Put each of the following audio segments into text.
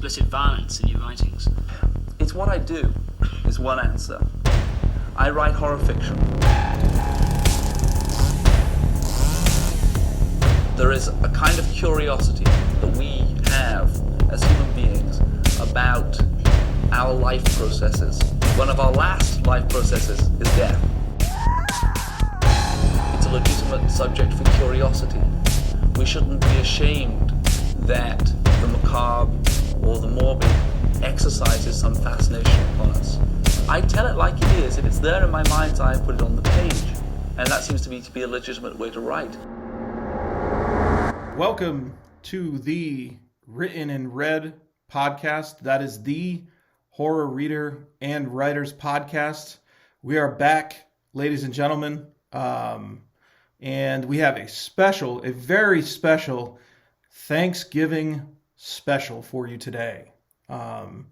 explicit violence in your writings? It's what I do, is one answer. I write horror fiction. There is a kind of curiosity that we have as human beings about our life processes. One of our last life processes is death. It's a legitimate subject for curiosity. We shouldn't be ashamed that the macabre or the morbid exercises some fascination upon us. I tell it like it is. If it's there in my mind's eye, I put it on the page. And that seems to me to be a legitimate way to write. Welcome to the Written and Read podcast. That is the Horror Reader and Writers podcast. We are back, ladies and gentlemen. And we have a very special Thanksgiving special for you today. And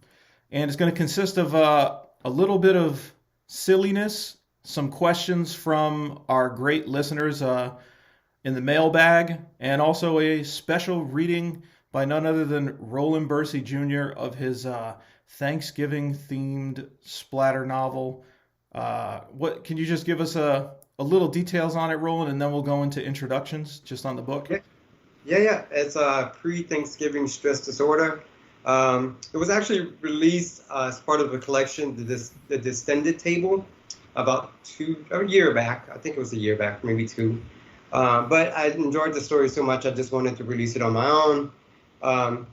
it's going to consist of a little bit of silliness, some questions from our great listeners in the mailbag, and also a special reading by none other than Rowland Bercy Jr. of his Thanksgiving-themed splatter novel. What can you just give us a little details on it, Rowland, and then we'll go into introductions just on the book? Yeah. It's a pre-Thanksgiving stress disorder. It was actually released as part of a collection, the Distended Table, about a year back. I think it was a year back, maybe two. But I enjoyed the story so much, I just wanted to release it on my own.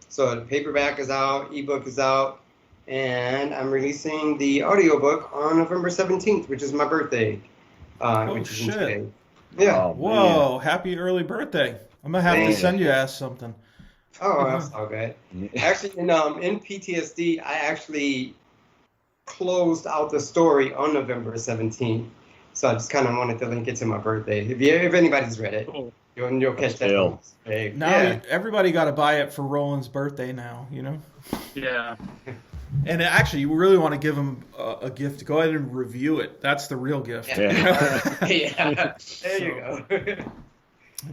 So the paperback is out, ebook is out, and I'm releasing the audiobook on November 17th, which is my birthday. Oh, shit. Yeah. Oh, whoa, happy early birthday. I'm going to have to send you ass something. Oh, that's all good. Actually, in PTSD, I actually closed out the story on November 17th. So I just kind of wanted to link it to my birthday. If anybody's read it, you'll catch that. Now everybody got to buy it for Roland's birthday now, you know? Yeah. And actually, you really want to give him a gift. Go ahead and review it. That's the real gift. Yeah. Yeah. There you go.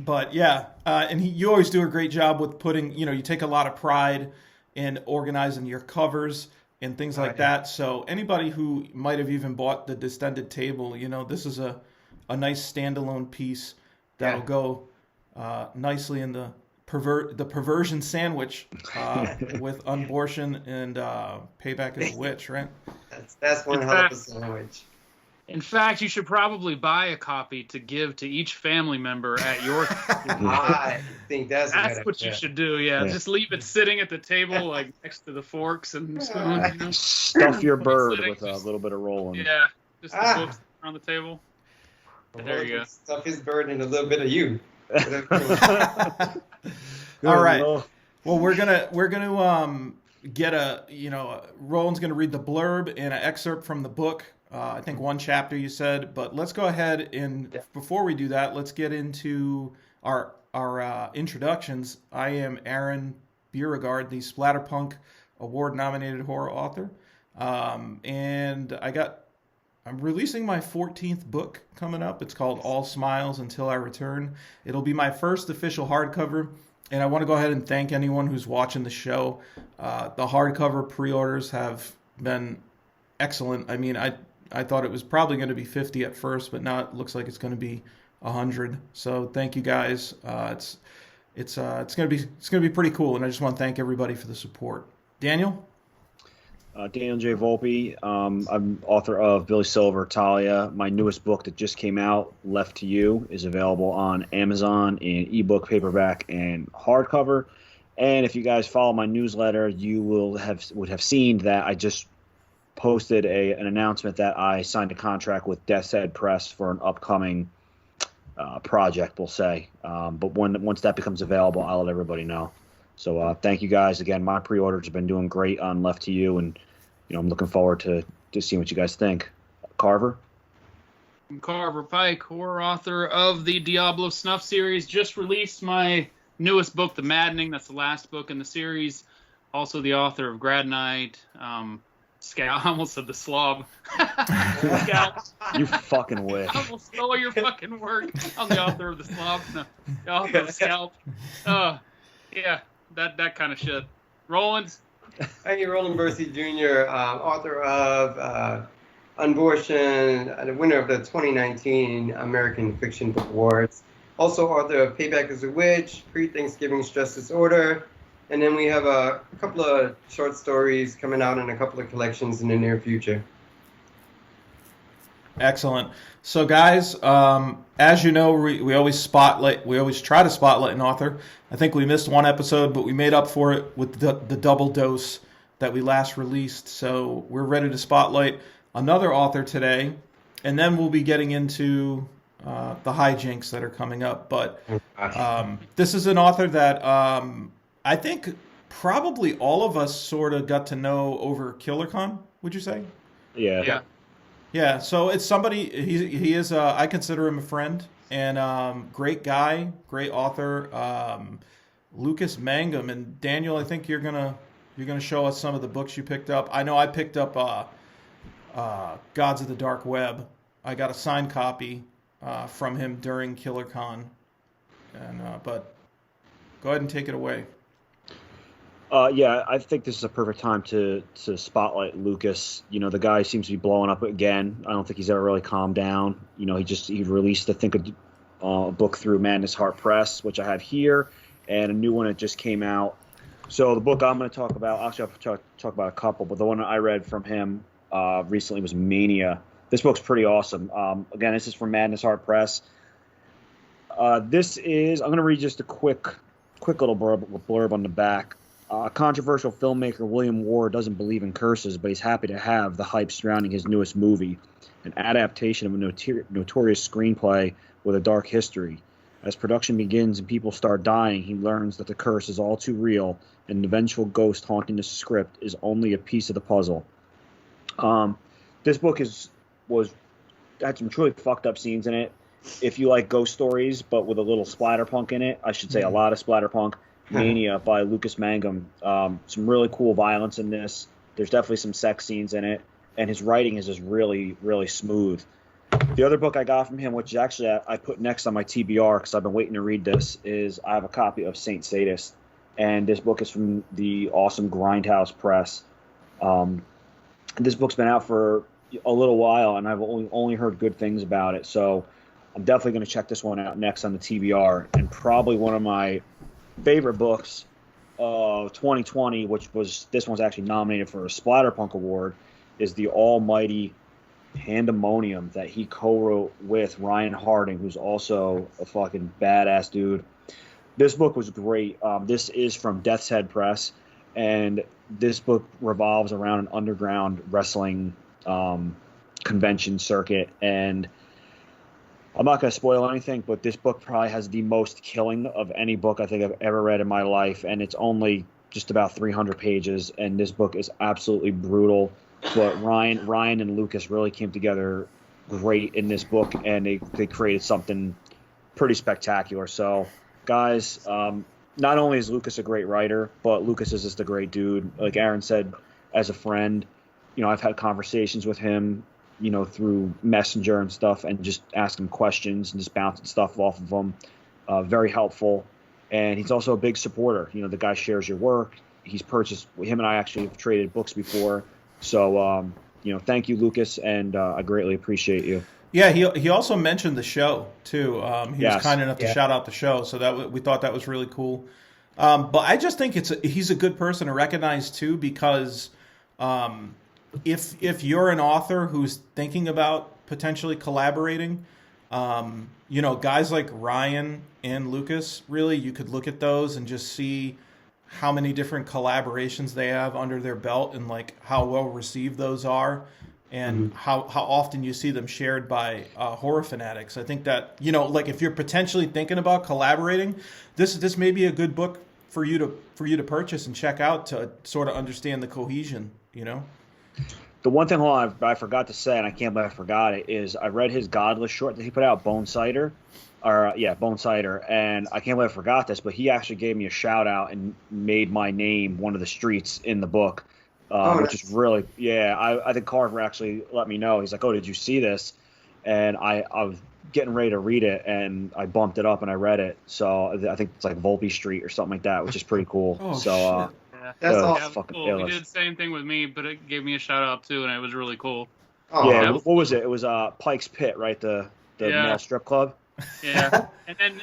But yeah, and you always do a great job with putting, you take a lot of pride in organizing your covers and things like that. So anybody who might have even bought the Distended Table, this is a nice standalone piece that'll go nicely in the perversion sandwich with Unbortion and Payback as a Witch, right? That's one hell of a sandwich. In fact, you should probably buy a copy to give to each family member at your I think that's what you should do, yeah. Just leave it sitting at the table, like next to the forks and spoons. Stuff your bird with a little bit of rolling. Yeah, just the books on the table. There you go. Stuff his bird and a little bit of you. All right. Well, we're gonna get Roland's gonna read the blurb and an excerpt from the book. I think one chapter you said, but let's go ahead and before we do that, let's get into our introductions. I am Aaron Beauregard, the Splatterpunk Award-nominated horror author, and I'm releasing my 14th book coming up. It's called All Smiles Until I Return. It'll be my first official hardcover, and I want to go ahead and thank anyone who's watching the show. The hardcover pre-orders have been excellent. I mean, I thought it was probably going to be 50 at first, but now it looks like it's going to be 100. So thank you guys. It's going to be pretty cool, and I just want to thank everybody for the support. Daniel? Daniel J. Volpe. I'm author of Billy Silver, Talia. My newest book that just came out, Left to You, is available on Amazon in ebook, paperback, and hardcover. And if you guys follow my newsletter, you would have seen that I just posted an announcement that I signed a contract with Death's Head Press for an upcoming project, we'll say. But once that becomes available, I'll let everybody know. So thank you guys again. My pre-orders have been doing great on Left to You, and I'm looking forward to seeing what you guys think. Carver? I'm Carver Pike, horror author of the Diablo Snuff series. Just released my newest book, The Maddening. That's the last book in the series. Also the author of Grad Night, Scout. I almost said the slob. Scout. You fucking wish. I almost stole your fucking word. I'm the author of the slob. No, the author of Scalp. Yeah, that kind of shit. Roland, Hey, Rowland Bercy Jr., author of Unbortion, the winner of the 2019 American Fiction Book Awards. Also author of Payback as a Witch, Pre-Thanksgiving Stress Disorder, and then we have a couple of short stories coming out in a couple of collections in the near future. Excellent. So, guys, as you know, we always try to spotlight an author. I think we missed one episode, but we made up for it with the double dose that we last released. So we're ready to spotlight another author today, and then we'll be getting into the hijinks that are coming up. But this is an author that I think probably all of us sort of got to know over KillerCon. Would you say? Yeah. Yeah, so it's somebody, he is, I consider him a friend, and great guy, great author, Lucas Mangum. And Daniel, I think you're gonna show us some of the books you picked up. I know I picked up Gods of the Dark Web. I got a signed copy from him during KillerCon, and but go ahead and take it away. Yeah, I think this is a perfect time to spotlight Lucas. You know, the guy seems to be blowing up again. I don't think he's ever really calmed down. You know, he released, I think, a book through Madness Heart Press, which I have here, and a new one that just came out. So the book I'm going to talk about, actually I'll talk about a couple, but the one I read from him recently was Mania. This book's pretty awesome. Again, this is from Madness Heart Press. I'm going to read just a quick little blurb on the back. Controversial filmmaker William Ward doesn't believe in curses, but he's happy to have the hype surrounding his newest movie, an adaptation of a notorious screenplay with a dark history. As production begins and people start dying, he learns that the curse is all too real, and the vengeful ghost haunting the script is only a piece of the puzzle. This book had some truly fucked up scenes in it. If you like ghost stories, but with a little splatterpunk in it, I should say a lot of splatterpunk. Mania by Lucas Mangum. Some really cool violence in this. There's definitely some sex scenes in it, and his writing is just really, really smooth. The other book I got from him, which actually I put next on my TBR because I've been waiting to read this, is I have a copy of Saint Sadist, and this book is from the awesome Grindhouse Press. This book's been out for a little while, and I've only heard good things about it, so I'm definitely going to check this one out next on the TBR, and probably one of my favorite books of 2020, this one's actually nominated for a Splatterpunk Award, is The Almighty Pandemonium that he co-wrote with Ryan Harding, who's also a fucking badass dude. This book was great. This is from Death's Head Press, and this book revolves around an underground wrestling convention circuit, and I'm not going to spoil anything, but this book probably has the most killing of any book I think I've ever read in my life, and it's only just about 300 pages, and this book is absolutely brutal. But Ryan and Lucas really came together great in this book, and they created something pretty spectacular. So, guys, not only is Lucas a great writer, but Lucas is just a great dude. Like Aaron said, as a friend, you know, I've had conversations with him, you know, through Messenger and stuff, and just ask him questions and just bouncing stuff off of him. Very helpful. And he's also a big supporter. You know, the guy shares your work. He's purchased, him and I actually have traded books before. So, you know, thank you, Lucas, and I greatly appreciate you. Yeah, he also mentioned the show, too. He was kind enough to shout out the show, so we thought that was really cool. But I just think he's a good person to recognize, too, because if you're an author who's thinking about potentially collaborating, you know, guys like Ryan and Lucas, really, you could look at those and just see how many different collaborations they have under their belt and like how well received those are, and how often you see them shared by horror fanatics. I think that, you know, like if you're potentially thinking about collaborating, this may be a good book for you to purchase and check out to sort of understand the cohesion, you know. The one thing I forgot to say, and I can't believe I forgot it, is I read his Godless short that he put out, Bone Cider, and I can't believe I forgot this, but he actually gave me a shout out and made my name one of the streets in the book, which is really, I think Carver actually let me know. He's like, oh, did you see this? And I was getting ready to read it, and I bumped it up and I read it. So I think it's like Volpe Street or something like that, which is pretty cool. Oh, so shit. That's Yeah, awesome. fucking Cool. illest. He did the same thing with me, but it gave me a shout out too, and it was really cool. Oh, Yeah, yeah. what was it? It was Pike's Pit, right? The Yeah. male strip club. Yeah,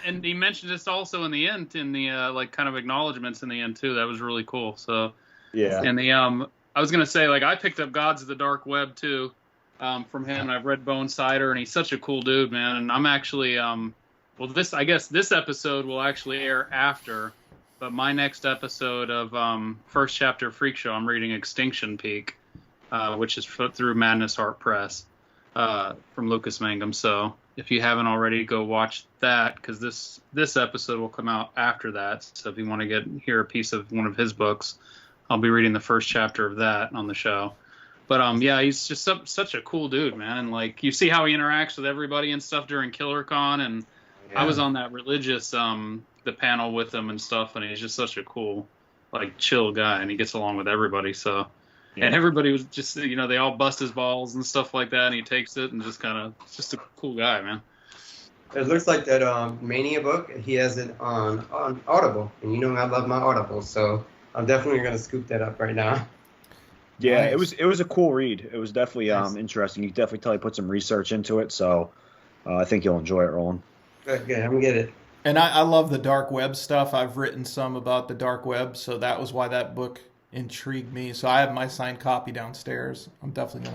and he mentioned this also in the end, in the like kind of acknowledgments in the end too. That was really cool. So Yeah. and the I was gonna say, like, I picked up Gods of the Dark Web too, from him, and I've read Bone Cider, and he's such a cool dude, man. And I'm actually well, I guess this episode will actually air after, but my next episode of first chapter Freak Show, I'm reading Extinction Peak, which is through Madness Heart Press, from Lucas Mangum. So if you haven't already, go watch that, because this episode will come out after that. So if you want to hear a piece of one of his books, I'll be reading the first chapter of that on the show. But yeah, he's just such a cool dude, man. And like, you see how he interacts with everybody and stuff during KillerCon, and I was on that religious the panel with him and stuff, and he's just such a cool, like, chill guy, and he gets along with everybody. So and everybody was just, they all bust his balls and stuff like that, and he takes it and just just a cool guy, man. It looks like that Mania book, he has it on Audible, and you know I love my Audible, so I'm definitely going to scoop that up right now. Yeah, Nice. it was a cool read. It was definitely Nice. interesting. You can definitely tell he put some research into it, so I think you'll enjoy it, Roland. Good, I'm going to get it. And I love the dark web stuff. I've written some about the dark web, so that was why that book intrigued me. So I have my signed copy downstairs. I'm definitely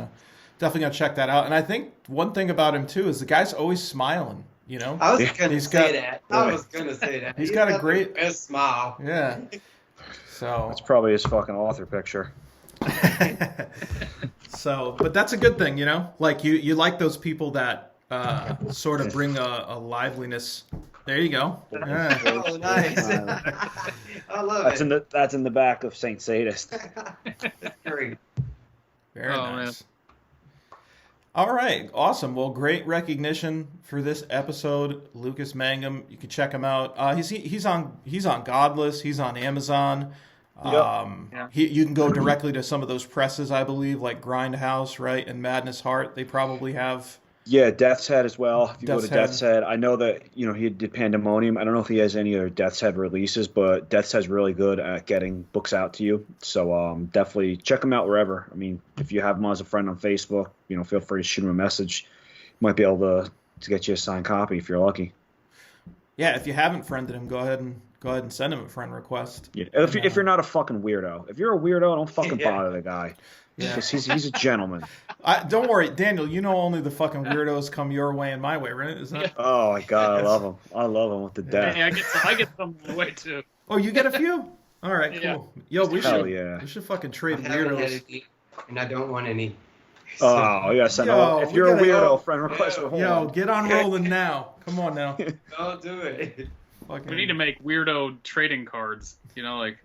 gonna check that out. And I think one thing about him too is the guy's always smiling. I was going to He's say got- that. I was going to say that. He's got a great- the best smile. Yeah. So That's probably his fucking author picture. so, but that's a good thing, Like you like those people that sort of bring a liveliness. There you go. Yeah. Oh, nice. I love it. That's in the back of Saint Sadist. That's great. Very Oh, nice. All right, awesome. Well, great recognition for this episode, Lucas Mangum. You can check him out. He's on Godless. He's on Amazon. You can go directly to some of those presses, I believe, like Grindhouse, right, and Madness Heart. They probably have. Yeah, Death's Head as well. If you go to Death's Head. Death's Head, I know that he did Pandemonium. I don't know if he has any other Death's Head releases, but Death's Head's really good at getting books out to you. So definitely check him out wherever. I mean, if you have him as a friend on Facebook, feel free to shoot him a message. Might be able to get you a signed copy if you're lucky. Yeah, if you haven't friended him, go ahead and send him a friend request. Yeah, if you're not a fucking weirdo. If you're a weirdo, don't fucking Yeah. bother the guy. Yeah. Because he's a gentleman. Don't worry, Daniel. Only the fucking weirdos come your way and my way, right? Isn't it? Oh my god, I love him. I love him with the death. Hey, I get some way too. Oh, you get a few? All right, Yeah. cool. Yo, we Hell should yeah. we should fucking trade I haven't had weirdos. any, and I don't want any. Oh, you gotta send Yo, if we you're a gotta weirdo, go. friend request for Yo, Roland. get on rolling now. Come on now. Don't do it. Fucking, We need to make weirdo trading cards. Like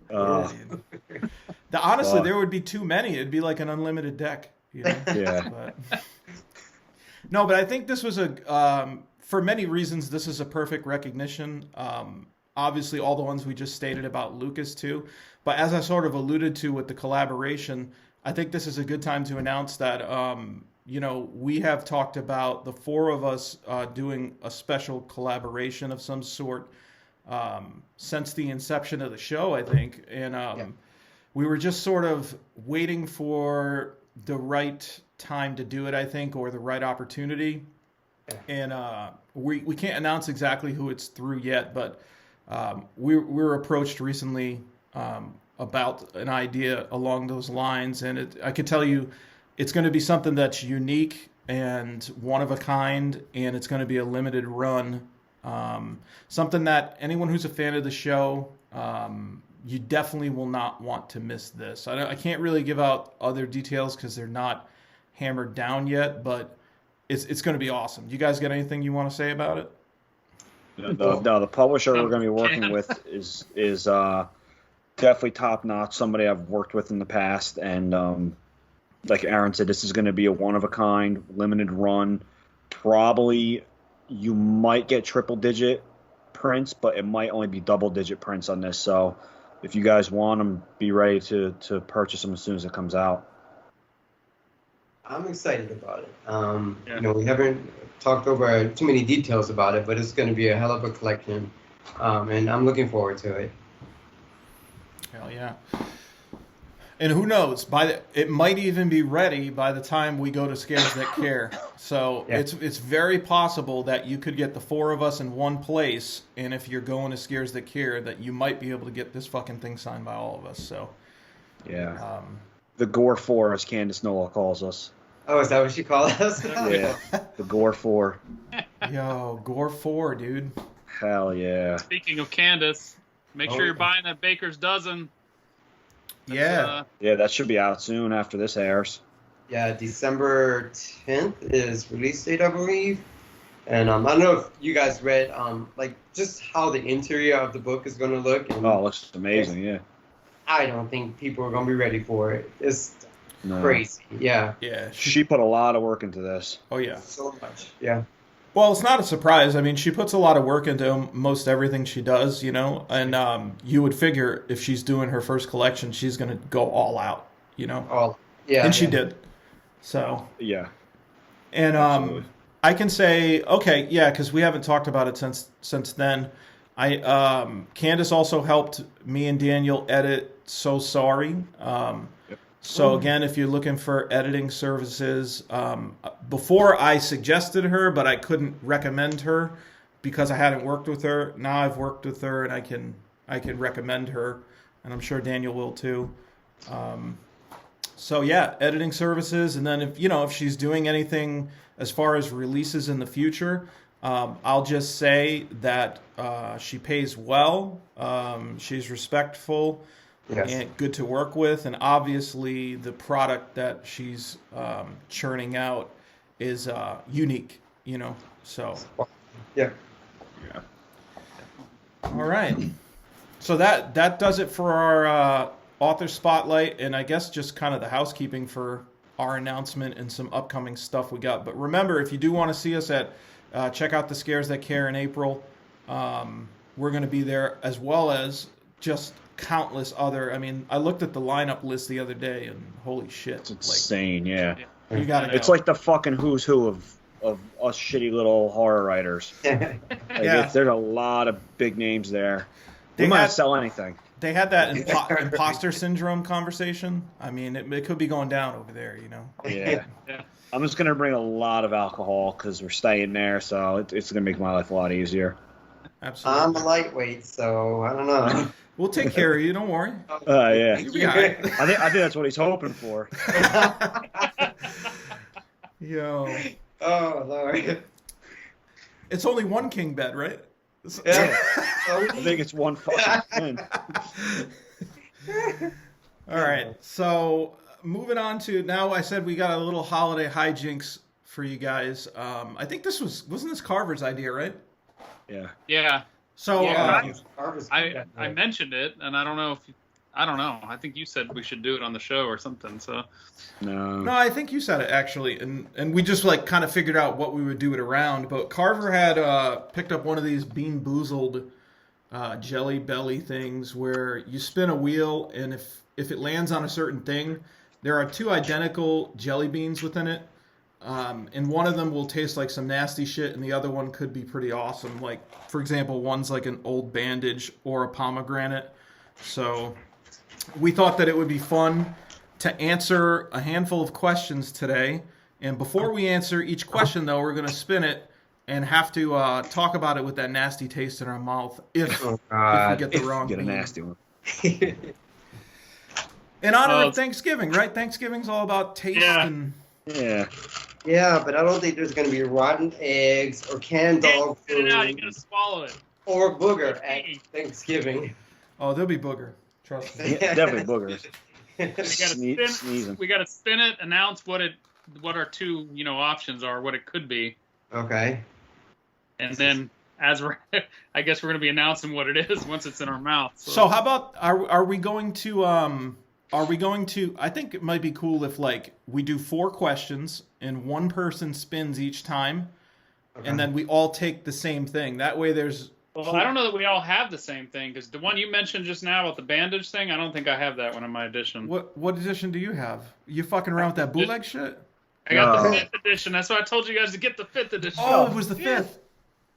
honestly, Fuck. there would be too many. It'd be like an unlimited deck. Yeah. But, no, but I think this was for many reasons, this is a perfect recognition. Obviously, all the ones we just stated about Lucas too. But as I sort of alluded to with the collaboration, I think this is a good time to announce that, we have talked about the four of us doing a special collaboration of some sort since the inception of the show, I think. And we were just sort of waiting for the right time to do it, I think, or the right opportunity. And we can't announce exactly who it's through yet, but we were approached recently about an idea along those lines. And I could tell you it's going to be something that's unique and one of a kind, and it's going to be a limited run. Something that anyone who's a fan of the show, you definitely will not want to miss this. I can't really give out other details because they're not hammered down yet, but it's going to be awesome. You guys got anything you want to say about it? The publisher we're going to be working with is definitely top notch. Somebody I've worked with in the past, and like Aaron said, this is going to be a one of a kind, limited run. Probably you might get triple digit prints, but it might only be double digit prints on this. So if you guys want them, be ready to purchase them as soon as it comes out. I'm excited about it. We haven't talked over too many details about it, but it's going to be a hell of a collection, and I'm looking forward to it. Hell yeah. And who knows? It might even be ready by the time we go to Scares That Care. So it's very possible that you could get the 4 of us in one place, and if you're going to Scares That Care, that you might be able to get this fucking thing signed by all of us. So yeah, the Gore 4, as Candace Noah calls us. Oh, is that what she called us? Yeah, the Gore 4. Yo, Gore 4, dude. Hell yeah. Speaking of Candace, make sure you're buying that Baker's Dozen. Yeah. Yeah, that should be out soon after this airs. Yeah, December 10th is release date, I believe. And I don't know if you guys read like just how the interior of the book is going to look. And Oh, it looks amazing, yeah. I don't think people are going to be ready for it. It's No. crazy. Yeah. Yeah. She put a lot of work into this. Oh, yeah. So much. Yeah. Well, it's not a surprise. I mean, she puts a lot of work into most everything she does, you know, and you would figure if she's doing her first collection, she's going to go all out, you know. Oh, yeah. And she yeah. did. So. Yeah. And Absolutely. I can say, okay, yeah, because we haven't talked about it since then. Candace also helped me and Daniel edit So Sorry. So again, if you're looking for editing services, before I suggested her, but I couldn't recommend her because I hadn't worked with her. Now I've worked with her, and I can recommend her, and I'm sure Daniel will too. So yeah, editing services, and then if she's doing anything as far as releases in the future, I'll just say that she pays well. She's respectful. Yes. And good to work with, and obviously the product that she's churning out is unique, you know. So Yeah. Yeah. all right, so that does it for our author spotlight, and I guess just kind of the housekeeping for our announcement and some upcoming stuff we got. But remember, if you do want to see us check out the Scares That Care in April. We're going to be there, as well as just countless other. I mean, I looked at the lineup list the other day, and holy shit, It's insane, yeah. you gotta go. It's like the fucking who's who of us shitty little horror writers. Yeah. There's a lot of big names there. They We might had- sell anything. They had that imposter syndrome conversation. I mean, it could be going down over there, you know. Yeah. Yeah. I'm just going to bring a lot of alcohol because we're staying there, so it's going to make my life a lot easier. Absolutely. I'm a lightweight, so I don't know. We'll take care of you. Don't worry. Yeah. You'll be all right. I think that's what he's hoping for. Yo, Oh, Lord. it's only one king bed, right? Yeah. I think it's one fucking thing. All right. So moving on to now, I said we got a little holiday hijinks for you guys. I think wasn't this Carver's idea, right? Yeah. Yeah. So Yeah. I mentioned it, and I don't know. I think you said we should do it on the show or something. So no, I think you said it actually, and we just like kind of figured out what we would do it around. But Carver had picked up one of these Bean Boozled jelly belly things where you spin a wheel, and if it lands on a certain thing, there are 2 identical jelly beans within it. And one of them will taste like some nasty shit, and the other one could be pretty awesome. Like, for example, one's like an old bandage or a pomegranate. So we thought that it would be fun to answer a handful of questions today. And before we answer each question, though, we're going to spin it and have to talk about it with that nasty taste in our mouth if we get the wrong Get a bean. nasty one. In honor of Thanksgiving, right? Thanksgiving's all about taste and... Yeah. Yeah, but I don't think there's going to be rotten eggs or canned dog Spit it out. You food gotta swallow it. or booger at Thanksgiving. Oh, there'll be booger. Trust me. Yeah, definitely boogers. We gotta Sneezing. We gotta spin it. Announce what our 2 options are. What it could be. Okay. And then I guess we're gonna be announcing what it is once it's in our mouth. So how about are we going to I think it might be cool if like we do 4 questions and one person spins each time, and then we all take the same thing. That way there's Well, I don't know that we all have the same thing, because the one you mentioned just now about the bandage thing, I don't think I have that one in my edition. What edition do you have? You fucking around with that bootleg shit? I got the 5th edition. That's why I told you guys to get the 5th edition. Oh, it was the 5th.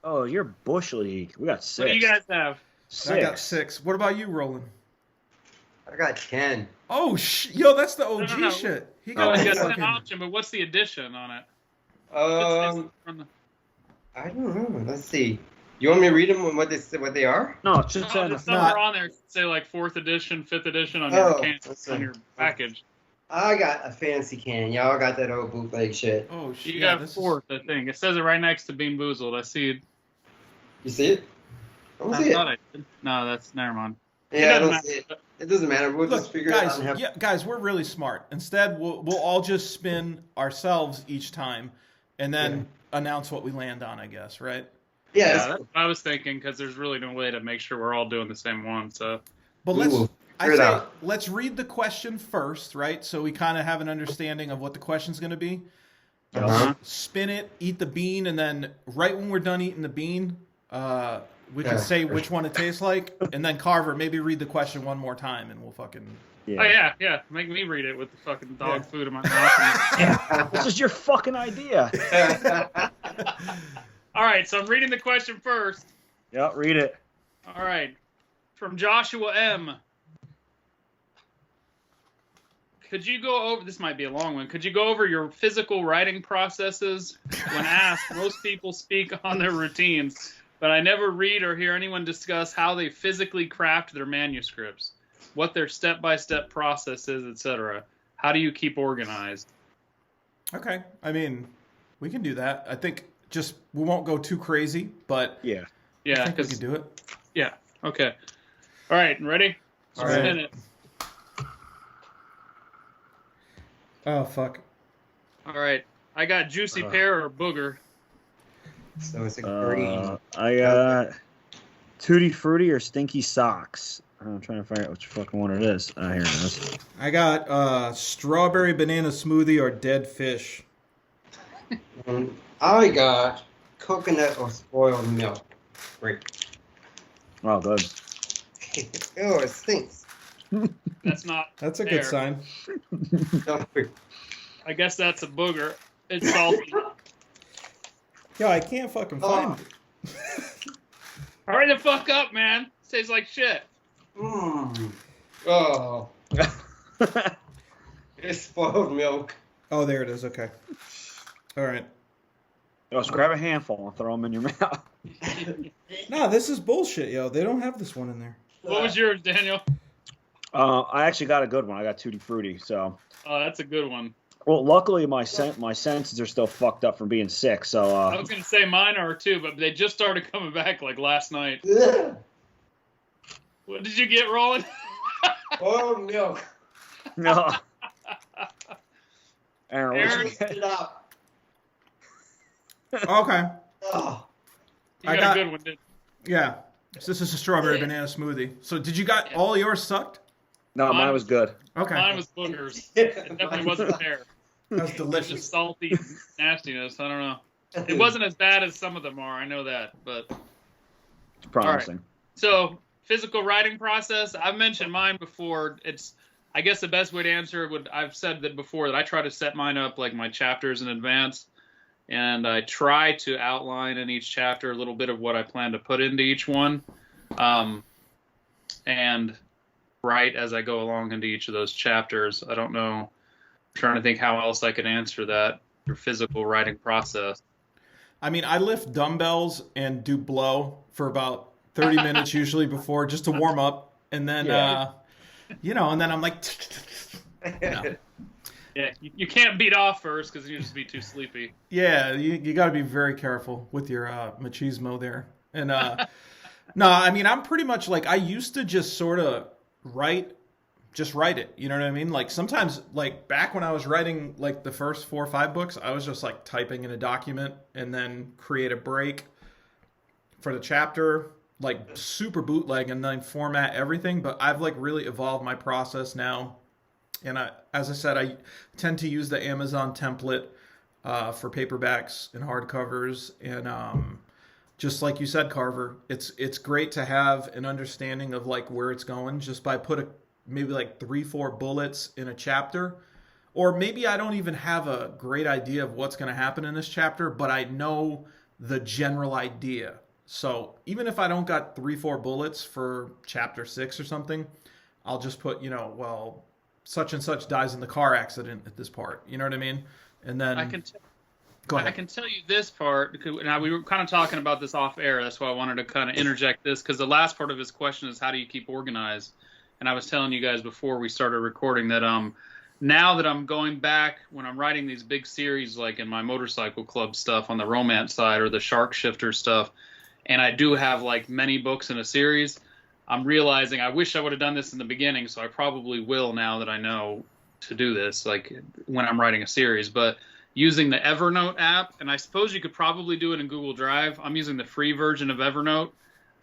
Oh, you're Bush League. We got 6. What do you guys have? 6. I got 6. What about you, Roland? I got 10. Oh, yo, that's the OG No. shit. He Oh, got it's got an fucking... option, but what's the addition on it? I don't know. Let's see. You want me to read them what they are? No, it's just There's somewhere on there, say like 4th edition, 5th edition on your package. I got a fancy can. Y'all got that old bootleg shit. Oh, shit. You got 4th, I think. It says it right next to Bean Boozled. I see it. You see it? I don't see it. I did. No, that's never mind. Yeah, I don't see it. It doesn't matter. We'll just figure guys, it out. Guys, we're really smart. Instead, we'll all just spin ourselves each time, and then announce what we land on, I guess, right? Yeah, that's what I was thinking, because there's really no way to make sure we're all doing the same one. So, but let's read the question first, right? So we kind of have an understanding of what the question's going to be. Spin it, eat the bean, and then right when we're done eating the bean, we can say which one it tastes like, and then Carver, maybe read the question one more time, and we'll fucking... Yeah. Oh, yeah. Make me read it with the fucking dog food in my mouth. This is your fucking idea. All right, so I'm reading the question first. Yeah, read it. All right. From Joshua M. Could you go over... This might be a long one. Could you go over your physical writing processes? When asked, most people speak on their routines, but I never read or hear anyone discuss how they physically craft their manuscripts, what their step-by-step process is, etc. How do you keep organized? Okay. I mean, we can do that. I think just we won't go too crazy, but yeah, I think we can do it. Yeah. Okay. All right. Ready? All right. It. Oh, fuck. All right. I got juicy pear or booger. So it's a green. I got Tutti Frutti or Stinky Socks. I'm trying to find out which fucking one it is. Here it is. I got strawberry banana smoothie or dead fish. I got coconut or spoiled milk. Great. Oh, good. Oh, it stinks. That's not. That's a fair. good sign. I guess that's a booger. It's salty. Yo, I can't fucking find it. Hurry the fuck up, man. Tastes like shit. Oh. It's spoiled milk. Oh, there it is. Okay. All right. Just grab a handful and throw them in your mouth. No, this is bullshit, yo. They don't have this one in there. What was yours, Daniel? I actually got a good one. I got Tutti Frutti, so. Oh, that's a good one. Well, luckily my senses are still fucked up from being sick, so. I was gonna say mine are too, but they just started coming back like last night. What did you get, Rowland? Spoiled milk. No. Aaron? Spit it out. Okay. Oh. You got a good one, didn't you? Yeah. So this is a strawberry banana smoothie. So did you got all yours sucked? No, mine was good. Okay. Mine was boogers. It definitely wasn't fair. That was It was delicious. salty nastiness. I don't know. It wasn't as bad as some of them are. I know that, but It's promising. so physical writing process. I've mentioned mine before. It's, I guess the best way to answer it would, I've said that before, that I try to set mine up like my chapters in advance, and I try to outline in each chapter a little bit of what I plan to put into each one, and write as I go along into each of those chapters. I don't know. I'm trying to think how else I could answer that. Your physical writing process. I mean, I lift dumbbells and do blow for about 30 minutes usually before, just to warm up, and then and then I'm like, Yeah, you can't beat off first because you just be too sleepy. Yeah, you got to be very careful with your machismo there. And no, I mean, I'm pretty much like, I used to just sort of write it. You know what I mean? Like sometimes, like back when I was writing like the first 4 or 5 books, I was just like typing in a document and then create a break for the chapter, like super bootleg, and then format everything. But I've like really evolved my process now. And as I said, I tend to use the Amazon template for paperbacks and hardcovers. And just like you said, Carver, it's great to have an understanding of like where it's going just by maybe like 3-4 bullets in a chapter. Or maybe I don't even have a great idea of what's going to happen in this chapter, but I know the general idea. So even if I don't got 3-4 bullets for chapter 6 or something, I'll just put, well, such and such dies in the car accident at this part. You know what I mean? And then go ahead. I can tell you this part because now we were kind of talking about this off air. That's why I wanted to kind of interject this, because the last part of his question is how do you keep organized? And I was telling you guys before we started recording that now that I'm going back when I'm writing these big series like in my motorcycle club stuff on the romance side or the shark shifter stuff, and I do have like many books in a series, I'm realizing I wish I would have done this in the beginning, so I probably will now that I know to do this, like when I'm writing a series. But using the Evernote app, and I suppose you could probably do it in Google Drive. I'm using the free version of Evernote,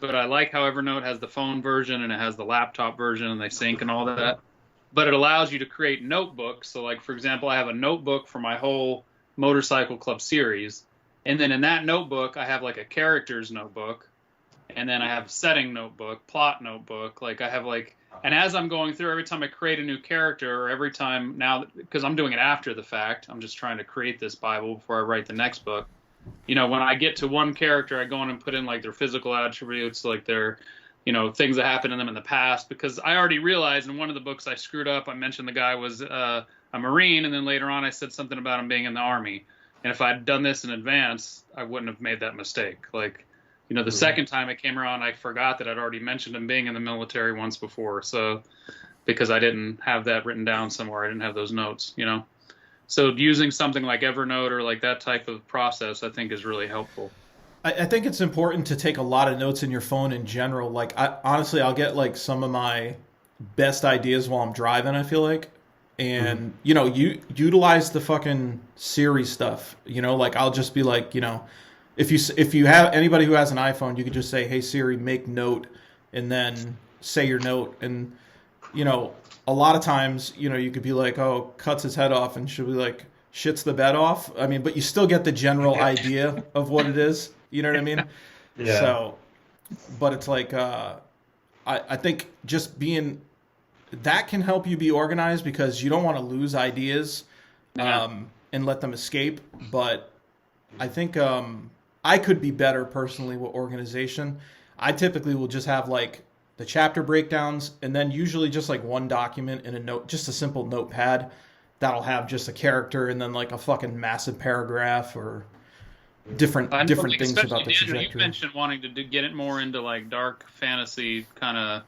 but I like how Evernote has the phone version and it has the laptop version and they sync and all that. But it allows you to create notebooks. So like, for example, I have a notebook for my whole motorcycle club series. And then in that notebook, I have like a characters notebook. And then I have a setting notebook, plot notebook. Like I have like, and as I'm going through, every time I create a new character, or every time now, because I'm doing it after the fact, I'm just trying to create this Bible before I write the next book. When I get to one character, I go in and put in like their physical attributes, like their, things that happened to them in the past, because I already realized in one of the books I screwed up. I mentioned the guy was a Marine, and then later on I said something about him being in the Army. And if I'd done this in advance, I wouldn't have made that mistake. Like, the second time it came around, I forgot that I'd already mentioned him being in the military once before. So, because I didn't have that written down somewhere, I didn't have those notes, So using something like Evernote or like that type of process, I think is really helpful. I think it's important to take a lot of notes in your phone in general. Like, honestly, I'll get like some of my best ideas while I'm driving, I feel like. And, you utilize the fucking Siri stuff, like I'll just be like, if you have anybody who has an iPhone, you could just say, hey, Siri, make note, and then say your note. And, a lot of times, you could be like, oh, cuts his head off, and she'll be like, shits the bed off. I mean, but you still get the general idea of what it is. You know what I mean? Yeah. So, but it's like, I think just being, that can help you be organized because you don't want to lose ideas and let them escape. But I think I could be better personally with organization. I typically will just have like the chapter breakdowns and then usually just like one document in a note, just a simple notepad that'll have just a character and then like a fucking massive paragraph or different things about the trajectory. You mentioned wanting to get it more into like dark fantasy kind of.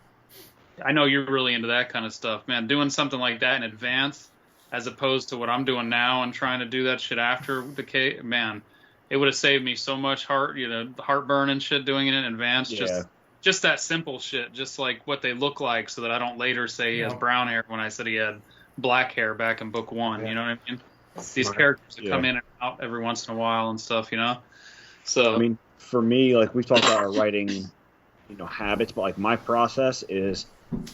I know you're really into that kind of stuff, man. Doing something like that in advance, as opposed to what I'm doing now and trying to do that shit after the case, man, it would have saved me so much heartburn and shit doing it in advance. Yeah. Just that simple shit, just like what they look like, so that I don't later say he has brown hair when I said he had black hair back in book one. You know what I mean? These characters that come in and out every once in a while and stuff, So I mean, for me, like we've talked about our writing, habits, but like my process is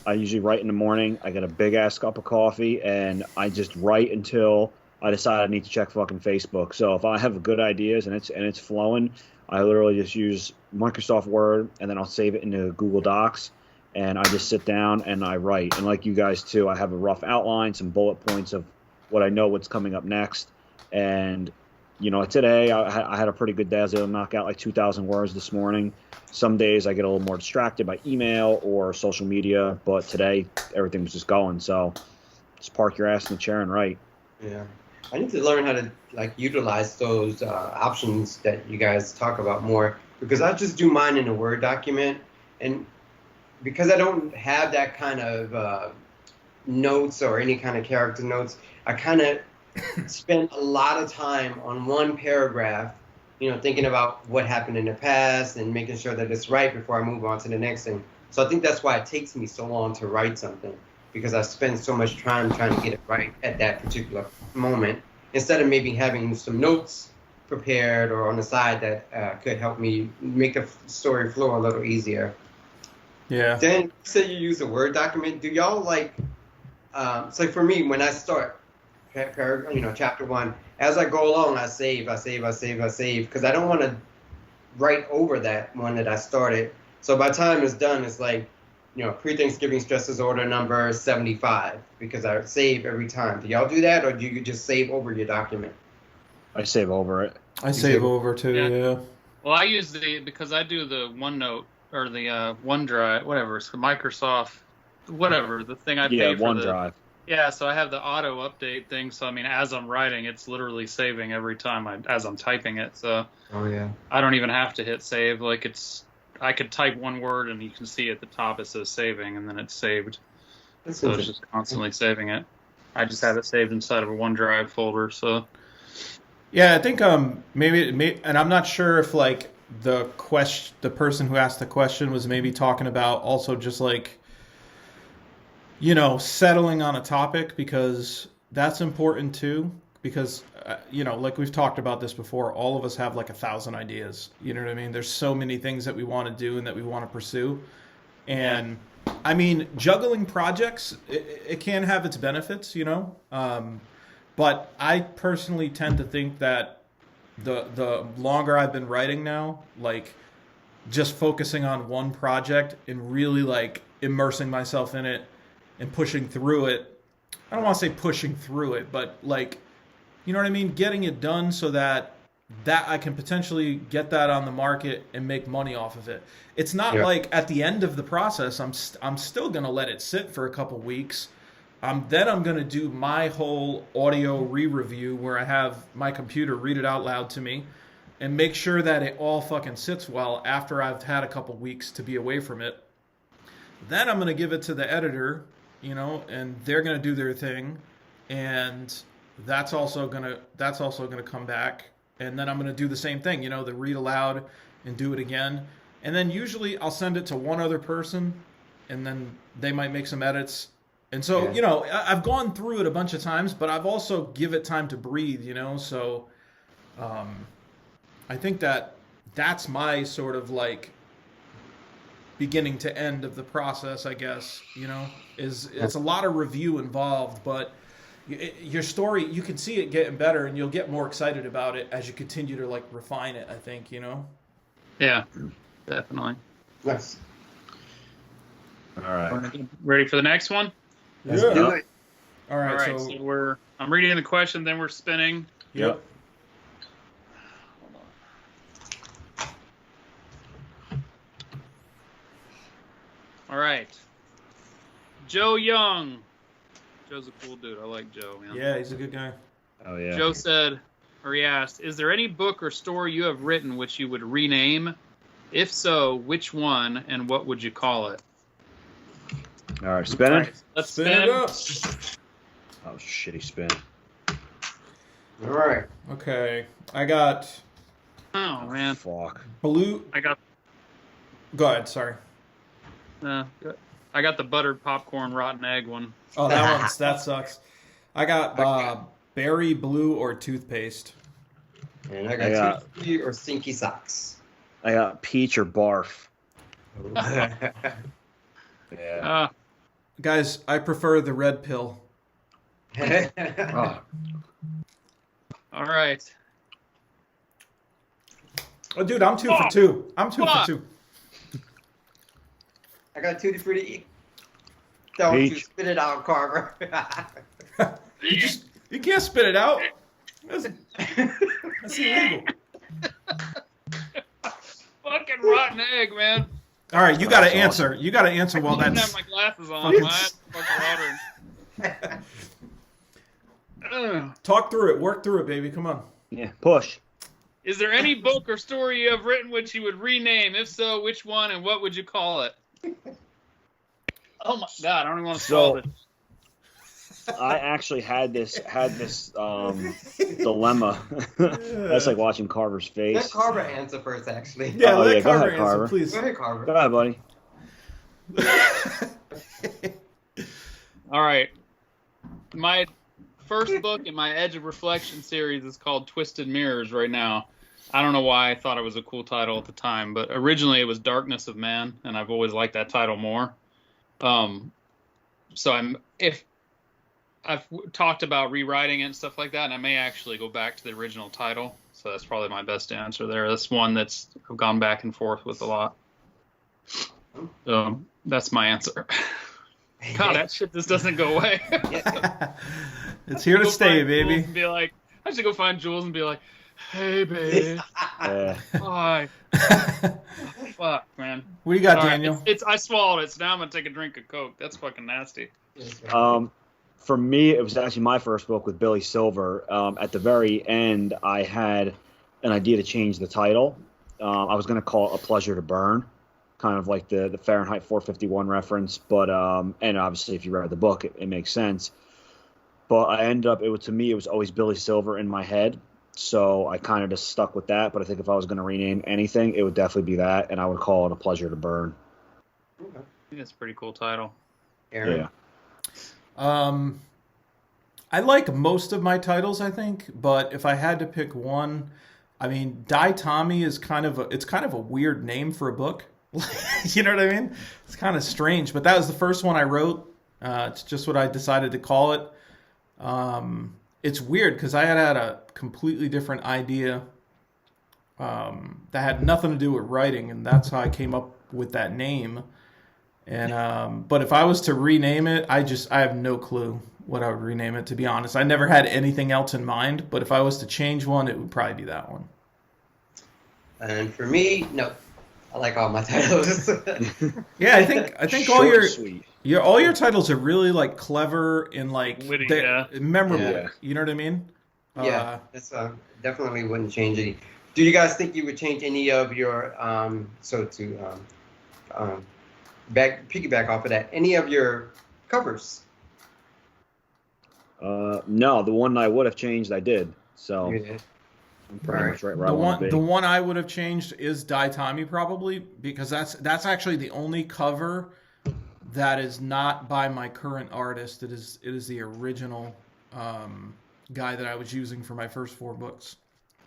I usually write in the morning. I get a big ass cup of coffee and I just write until I decide I need to check fucking Facebook. So if I have good ideas and it's flowing, I literally just use Microsoft Word and then I'll save it into Google Docs and I just sit down and I write. And like you guys too, I have a rough outline, some bullet points of what I know what's coming up next. And today I had a pretty good day. I was able to knock out like 2,000 words this morning. Some days I get a little more distracted by email or social media, but today everything was just going. So just park your ass in the chair and write. Yeah. I need to learn how to utilize those options that you guys talk about more, because I just do mine in a Word document, and because I don't have that kind of notes or any kind of character notes, I kind of spend a lot of time on one paragraph, thinking about what happened in the past and making sure that it's right before I move on to the next thing. So I think that's why it takes me so long to write something, because I spend so much time trying to get it right at that particular moment, instead of maybe having some notes prepared or on the side that could help me make the story flow a little easier. Yeah. Then you say you use a Word document. Do y'all so for me, when I start chapter one, as I go along, I save, because I don't want to write over that one that I started. So by the time it's done, it's like, pre-Thanksgiving stress disorder number 75, because I save every time. Do y'all do that, or do you just save over your document? I save over it. I save over too, yeah. Well, I use because I do the OneNote or the OneDrive, whatever. It's the Microsoft whatever, the thing I Yeah, pay for. OneDrive. Yeah, so I have the auto update thing. So I mean, as I'm writing, it's literally saving every time as I'm typing it. So Oh yeah. I don't even have to hit save. Like I could type one word and you can see at the top it says saving, and then it's saved. That's So it's interesting. just constantly saving it. I just have it saved inside of a OneDrive folder. So Yeah, I think maybe, and I'm not sure if like the person who asked the question was maybe talking about also just like, you know, settling on a topic, because that's important too. Because you know, like we've talked about this before, all of us have like 1,000 ideas. You know what I mean? There's so many things that we want to do and that we want to pursue, and I mean, juggling projects, it can have its benefits, you know. But I personally tend to think that the longer I've been writing now, like just focusing on one project and really like immersing myself in it and pushing through it. I don't want to say pushing through it, but like, you know what I mean? Getting it done so that I can potentially get that on the market and make money off of it. It's not like at the end of the process, I'm still going to let it sit for a couple weeks. Then I'm going to do my whole audio re-review where I have my computer read it out loud to me and make sure that it all fucking sits well after I've had a couple weeks to be away from it. Then I'm going to give it to the editor, you know, and they're going to do their thing, and that's also going to come back, and then I'm going to do the same thing, you know, the read aloud and do it again. And then usually I'll send it to one other person, and then they might make some edits. And so, you know, I've gone through it a bunch of times, but I've also give it time to breathe, you know. So I think that's my sort of like beginning to end of the process, I guess, you know, it's a lot of review involved, but your story, you can see it getting better and you'll get more excited about it as you continue to like refine it, I think, you know. yeah, definitely. Yes. All right. Ready for the next one? Let's do it. All right, All right, so I'm reading the question, then we're spinning. Yep. All right. Joe Young. Joe's a cool dude. I like Joe, man. Yeah, he's a good guy. Oh yeah. Joe said, or he asked, is there any book or story you have written which you would rename? If so, which one, and what would you call it? All right, spinning. All right, let's Spin spin. it up. Oh, shitty spin. All right. Okay, I got Oh, man. Fuck. blue. I got Go ahead, sorry. I got the buttered popcorn rotten egg one. Oh, that sucks. I got berry, blue, or toothpaste. And I got Tootsie or Stinky Socks. I got peach or barf. Yeah. Guys, I prefer the red pill. Oh. All right. Oh, dude, I'm 2 for 2. I'm 2 for 2. I got Tutti Frutti. Don't you Peach. spit it out, Carver. You can't spit it out. That's illegal. Fucking rotten egg, man. All right, you got to That's answer. You got to answer while I didn't that's. have my glasses on. My eyes fucking watering. Talk through it. Work through it, baby. Come on. Yeah. Push. Is there any book or story you have written which you would rename? If so, which one, and what would you call it? Oh my god, I don't even want to solve it. I actually had this dilemma. That's like watching Carver's face. Let Carver answer first, actually. Yeah, Oh, let yeah, go Carver ahead, answer, Carver. please. Go ahead, Carver. Go ahead, buddy. All right. My first book in my Edge of Reflection series is called Twisted Mirrors right now. I don't know why I thought it was a cool title at the time, but originally it was Darkness of Man, and I've always liked that title more. So I've talked about rewriting it and stuff like that, and I may actually go back to the original title. So that's probably my best answer there. That's one I've gone back and forth with a lot. So that's my answer. God, that shit just doesn't go away. It's here to Go stay, find baby. Jules and be like, I should go find Jules and be like, hey, babe, Yeah. hi. Fuck, man. What do you got, All right, Daniel? I swallowed it, so now I'm gonna take a drink of Coke. That's fucking nasty. For me, it was actually my first book with Billy Silver. At the very end, I had an idea to change the title. I was going to call it A Pleasure to Burn, kind of like the Fahrenheit 451 reference. But and obviously, if you read the book, it makes sense. But I ended up, to me, it was always Billy Silver in my head. So I kind of just stuck with that. But I think if I was going to rename anything, it would definitely be that. And I would call it A Pleasure to Burn. I think that's a pretty cool title. Aaron? Yeah. I like most of my titles, I think, but if I had to pick one, I mean, Die Tommy is kind of a weird name for a book. You know what I mean? It's kind of strange, but that was the first one I wrote. It's just what I decided to call it. It's weird because I had a completely different idea that had nothing to do with writing, and that's how I came up with that name. And but if I was to rename it, I have no clue what I would rename it, to be honest. I never had anything else in mind, but if I was to change one, it would probably be that one. And for me, no. I like all my titles. Yeah, I think all your titles are really like clever and like Witty, memorable. Yeah. You know what I mean? Yeah, that's definitely wouldn't change any. Do you guys think you would change any of your piggyback off of that? Any of your covers? No, the one I would have changed, I did. So Yeah. I'm pretty much right where I The want to be. the one I would have changed is Die Tommy, probably, because that's actually the only cover that is not by my current artist. It is the original guy that I was using for my first 4 books.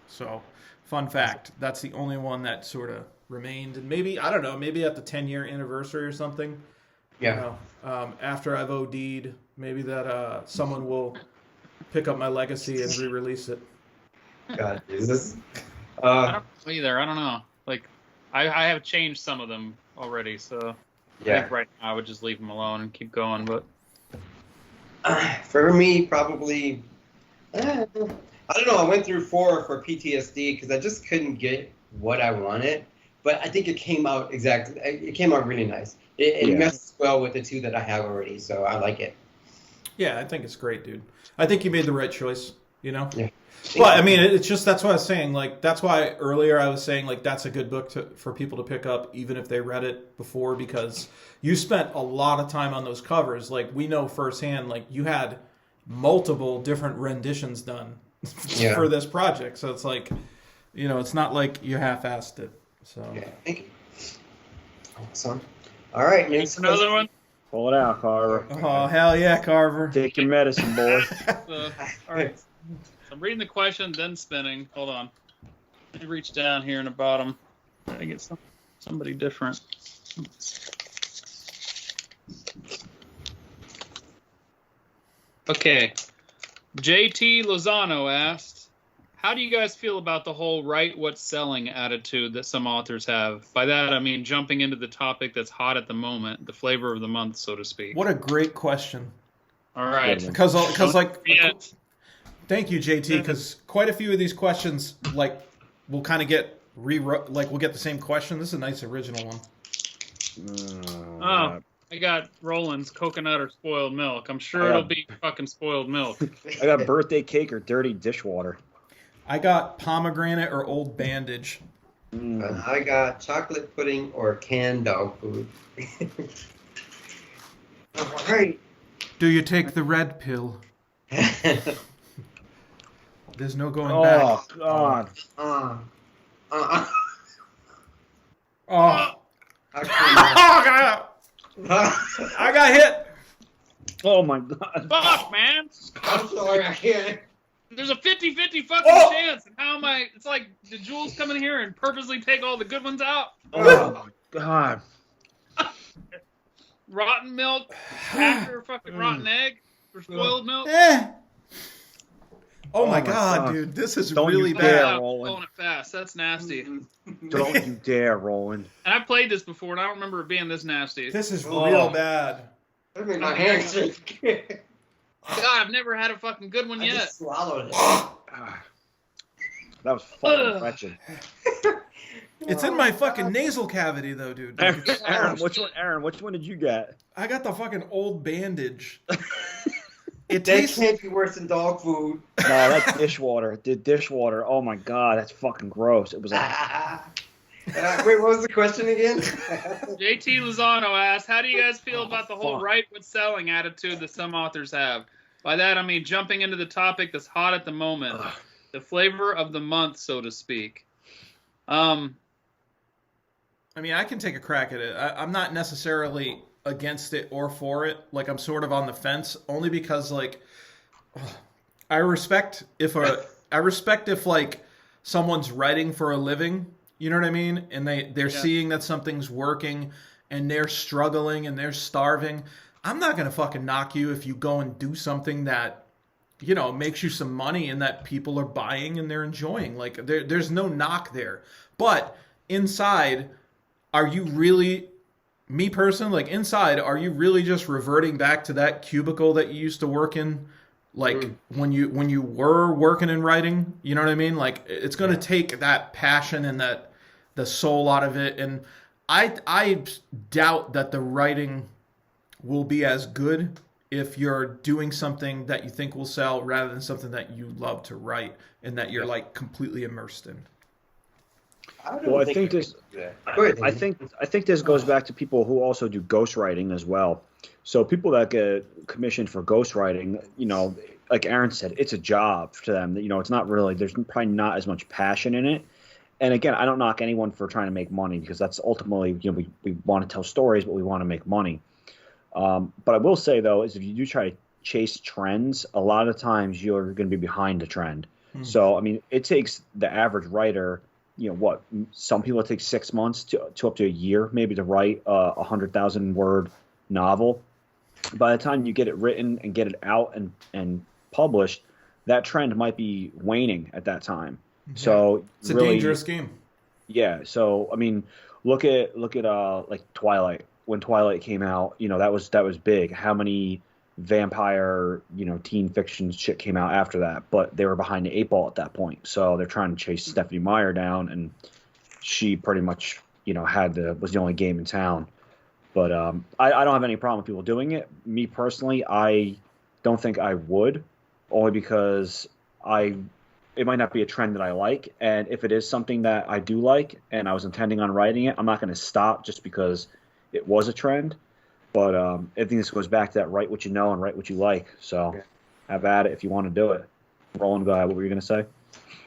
So, fun fact, that's the only one that sort of remained. And maybe, I don't know, maybe at the 10-year anniversary or something. Yeah. You know, after I've OD'd, maybe that someone will pick up my legacy and re-release it. God, Jesus. I don't know either. I don't know. Like, I have changed some of them already, so I think right now I would just leave them alone and keep going. But for me, probably, I don't know. I went through 4 for PTSD because I just couldn't get what I wanted. But I think it came out exactly. It came out really nice. It messes well with the 2 that I have already, so I like it. Yeah, I think it's great, dude. I think you made the right choice, you know? Yeah. Well, I mean, it's just, that's what I was saying. Like, that's why earlier I was saying, like, that's a good book for people to pick up, even if they read it before, because you spent a lot of time on those covers. Like, we know firsthand, like, you had multiple different renditions done for this project. So it's like, you know, it's not like you half-assed it. So. Yeah, thank you. Awesome. All right, next another one. Pull it out, Carver. Oh, hell yeah, Carver. Take your medicine, boy. All right. So I'm reading the question, then spinning. Hold on. Let me reach down here in the bottom. Try to get somebody different. Okay. JT Lozano asked, how do you guys feel about the whole write what's selling attitude that some authors have? By that, I mean jumping into the topic that's hot at the moment, the flavor of the month, so to speak. What a great question. All right. Because like, thank you, JT, because quite a few of these questions, like, we'll kind of get we'll get the same question. This is a nice original one. Oh, I got Rowland's coconut or spoiled milk. I'm sure it'll be fucking spoiled milk. I got birthday cake or dirty dishwater. I got pomegranate or old bandage. I got chocolate pudding or canned dog food. All right. Do you take the red pill? There's no going Oh, back. God. Oh. I I got hit. Oh, my God. Fuck, man. I'm sorry, I can't. There's a 50-50 fucking chance. And how am I? It's like, did Jules come in here and purposely take all the good ones out? Oh, my God. Rotten milk after fucking rotten egg for spoiled milk? Oh my my God, God. dude. This is Don't really you dare. bad. Roland. Blowing it fast. That's nasty. And Don't you dare, Roland. I played this before, and I don't remember it being this nasty. This is real bad. I mean, my hands shake. God, I've never had a fucking good one I yet. just swallowed it. That was fucking wretched. It's in my fucking nasal cavity, though, dude. Aaron, which one did you get? I got the fucking old bandage. It That tastes. can't be worse than dog food. No, that's dishwater. The dishwater. Oh my god, that's fucking gross. It was like, Wait, what was the question again? JT Lozano asked, how do you guys feel about the whole right with selling attitude that some authors have? By that, I mean jumping into the topic that's hot at the moment, the flavor of the month, so to speak. I mean, I can take a crack at it. I'm not necessarily against it or for it. Like, I'm sort of on the fence, only because, like, I respect if like someone's writing for a living, you know what I mean? And they're seeing that something's working and they're struggling and they're starving. I'm not going to fucking knock you if you go and do something that, you know, makes you some money and that people are buying and they're enjoying. Like, there's no knock there. But inside, are you really, me personally, like inside, are you really just reverting back to that cubicle that you used to work in? Like when you were working and writing, you know what I mean? Like, it's going to take that passion and the soul out of it. And I doubt that the writing will be as good if you're doing something that you think will sell rather than something that you love to write and that you're like completely immersed in. well, I think this. Go ahead. I think this goes back to people who also do ghostwriting as well. So people that get commissioned for ghostwriting, you know, like Aaron said, it's a job to them. You know, it's not really. There's probably not as much passion in it. And again, I don't knock anyone for trying to make money because that's ultimately, you know, we want to tell stories, but we want to make money. But I will say, though, is if you do try to chase trends, a lot of times you're going to be behind the trend. So, I mean, it takes the average writer, you know, what? Some people it takes 6 months to up to a year maybe to write a 100,000-word novel. By the time you get it written and get it out and published, that trend might be waning at that time. So it's a really, dangerous game. Yeah. So I mean, look at like Twilight. When Twilight came out, you know, that was big. How many vampire, you know, teen fiction shit came out after that? But they were behind the 8 ball at that point. So they're trying to chase Stephanie Meyer down, and she pretty much, you know, was the only game in town. But I don't have any problem with people doing it. Me personally, I don't think I would, only because it might not be a trend that I like. And if it is something that I do like and I was intending on writing it, I'm not going to stop just because it was a trend. But I think this goes back to that write what you know and write what you like. So have at it if you want to do it. Roland, go ahead. What were you going to say?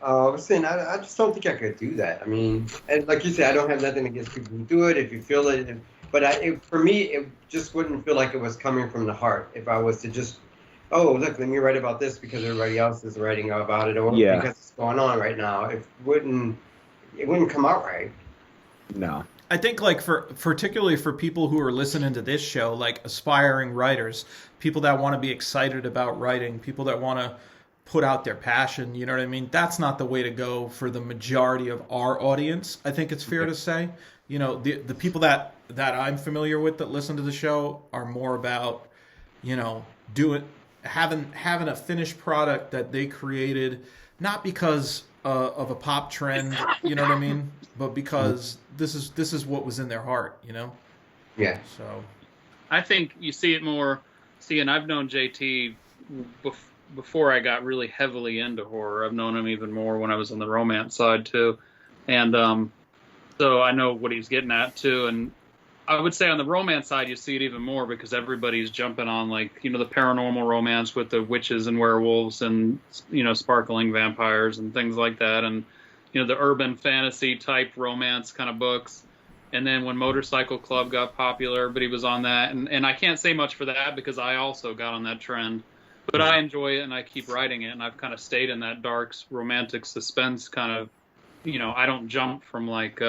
I was saying, I just don't think I could do that. I mean, and like you said, I don't have nothing against people who do it if you feel it. But for me, it just wouldn't feel like it was coming from the heart if I was to just, oh, look, let me write about this because everybody else is writing about it, or because it's going on right now. It wouldn't come out right. No. I think, like, particularly for people who are listening to this show, like aspiring writers, people that want to be excited about writing, people that want to put out their passion, you know what I mean? That's not the way to go for the majority of our audience, I think it's fair to say. You know, the people that I'm familiar with that listen to the show are more about, you know, having a finished product that they created, not because of a pop trend, you know what I mean, but because this is what was in their heart, you know. Yeah. So, I think you see it more. And I've known JT before I got really heavily into horror. I've known him even more when I was on the romance side too, and so I know what he's getting at too. And I would say on the romance side, you see it even more because everybody's jumping on, like, you know, the paranormal romance with the witches and werewolves and, you know, sparkling vampires and things like that. And, you know, the urban fantasy type romance kind of books. And then when Motorcycle Club got popular, but he was on that. And I can't say much for that because I also got on that trend. But I enjoy it and I keep writing it. And I've kind of stayed in that dark romantic suspense kind of, you know, I don't jump from like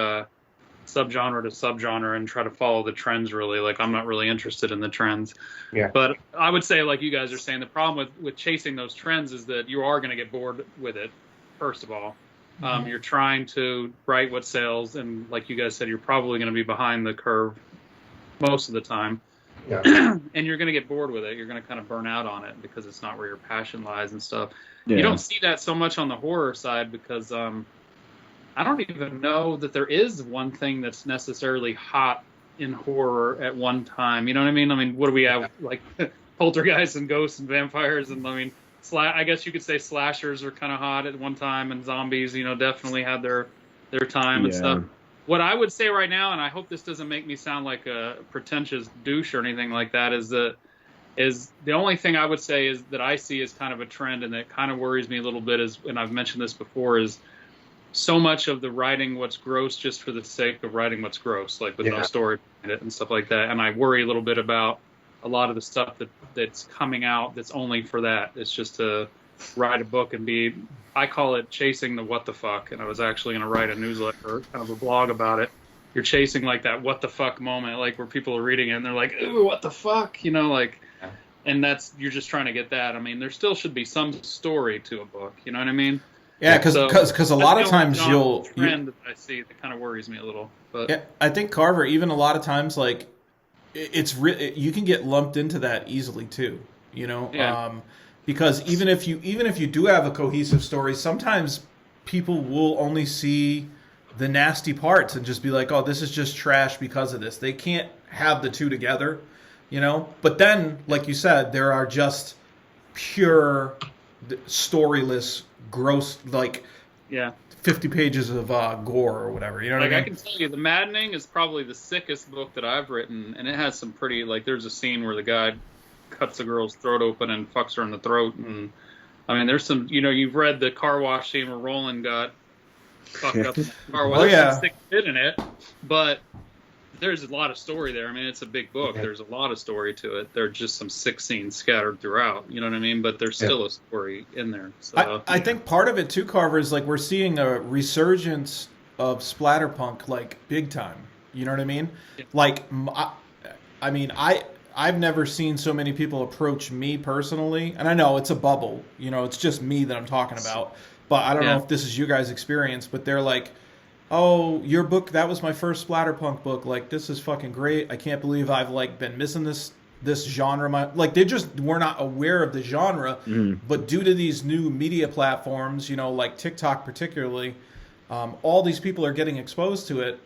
subgenre to subgenre and try to follow the trends really. Like, I'm not really interested in the trends. Yeah. But I would say, like you guys are saying, the problem with chasing those trends is that you are going to get bored with it, first of all. You're trying to write what sells, and like you guys said, you're probably going to be behind the curve most of the time. Yeah. And you're going to get bored with it. You're going to kind of burn out on it because it's not where your passion lies and stuff. Yeah. You don't see that so much on the horror side because I don't even know that there is one thing that's necessarily hot in horror at one time. You know what I mean? I mean, what do we have? Like poltergeists and ghosts and vampires, and I mean, I guess you could say slashers are kind of hot at one time, and zombies, definitely had their time and stuff. What I would say right now, and I hope this doesn't make me sound like a pretentious douche or anything like that, is the only thing I would say is that I see as kind of a trend, and that kind of worries me a little bit, is, and I've mentioned this before, is so much of the writing what's gross just for the sake of writing what's gross, like with no story behind it and stuff like that. And I worry a little bit about a lot of the stuff that's coming out that's only for that. It's just to write a book and be, I call it chasing the what the fuck. And I was actually going to write a newsletter, kind of a blog about it. You're chasing like that what the fuck moment, like where people are reading it and they're like, ooh, what the fuck, and you're just trying to get that. I mean, there still should be some story to a book. You know what I mean? Yeah, because a lot of times trend that I see that kind of worries me a little. But yeah, I think Carver, even a lot of times, like you can get lumped into that easily too. Because even if you do have a cohesive story, sometimes people will only see the nasty parts and just be like, oh, this is just trash because of this. They can't have the two together, But then, like you said, there are just pure storyless, gross, 50 pages of gore or whatever. You know what I mean? I can tell you, The Maddening is probably the sickest book that I've written, and it has some pretty, there's a scene where the guy cuts a girl's throat open and fucks her in the throat, and I mean, there's some, you've read the car wash scene where Rowland got fucked up in the car wash. There's some sick shit in it, but there's a lot of story there. I mean, it's a big book. There's a lot of story to it. There are just some sick scenes scattered throughout. You know what I mean? But there's still a story in there. So, I think part of it too, Carver, is we're seeing a resurgence of splatterpunk, big time. You know what I mean? Yeah. I've never seen so many people approach me personally, and I know it's a bubble. It's just me that I'm talking about. But I don't know if this is you guys' experience, but they're like, oh, your book, that was my first splatterpunk book. This is fucking great. I can't believe I've been missing this genre. They just were not aware of the genre, but due to these new media platforms, like TikTok particularly, all these people are getting exposed to it,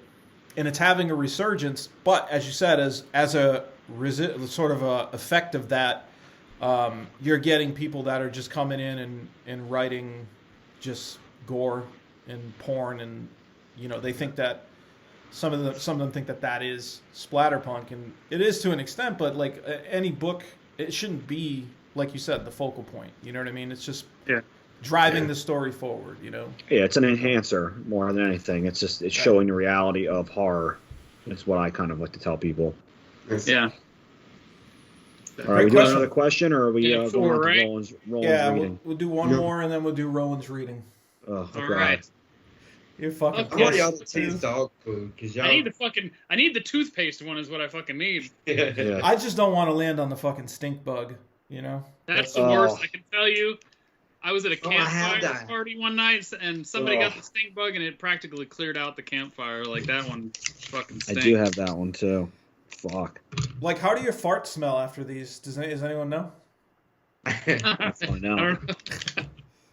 and it's having a resurgence. But as you said, as a sort of a effect of that, you're getting people that are just coming in and writing just gore and porn, and they think that some of them think that is splatterpunk, and it is to an extent. But any book, it shouldn't be, like you said, the focal point. You know what I mean? It's just driving the story forward. Yeah, it's an enhancer more than anything. It's just showing the reality of horror. That's what I kind of like to tell people. Yeah. All right, we do another question, or are we going on to Roland's reading? We'll do one more, and then we'll do Roland's reading. Oh, all right. You're fucking. I want y'all to taste dog food because y'all. I need the toothpaste one is what I fucking need. Yeah. I just don't want to land on the fucking stink bug. That's the worst. I can tell you. I was at a campfire party one night, and somebody got the stink bug, and it practically cleared out the campfire. That one fucking stinks. I do have that one too. Fuck. How do your farts smell after these? Does anyone know? I'll find out.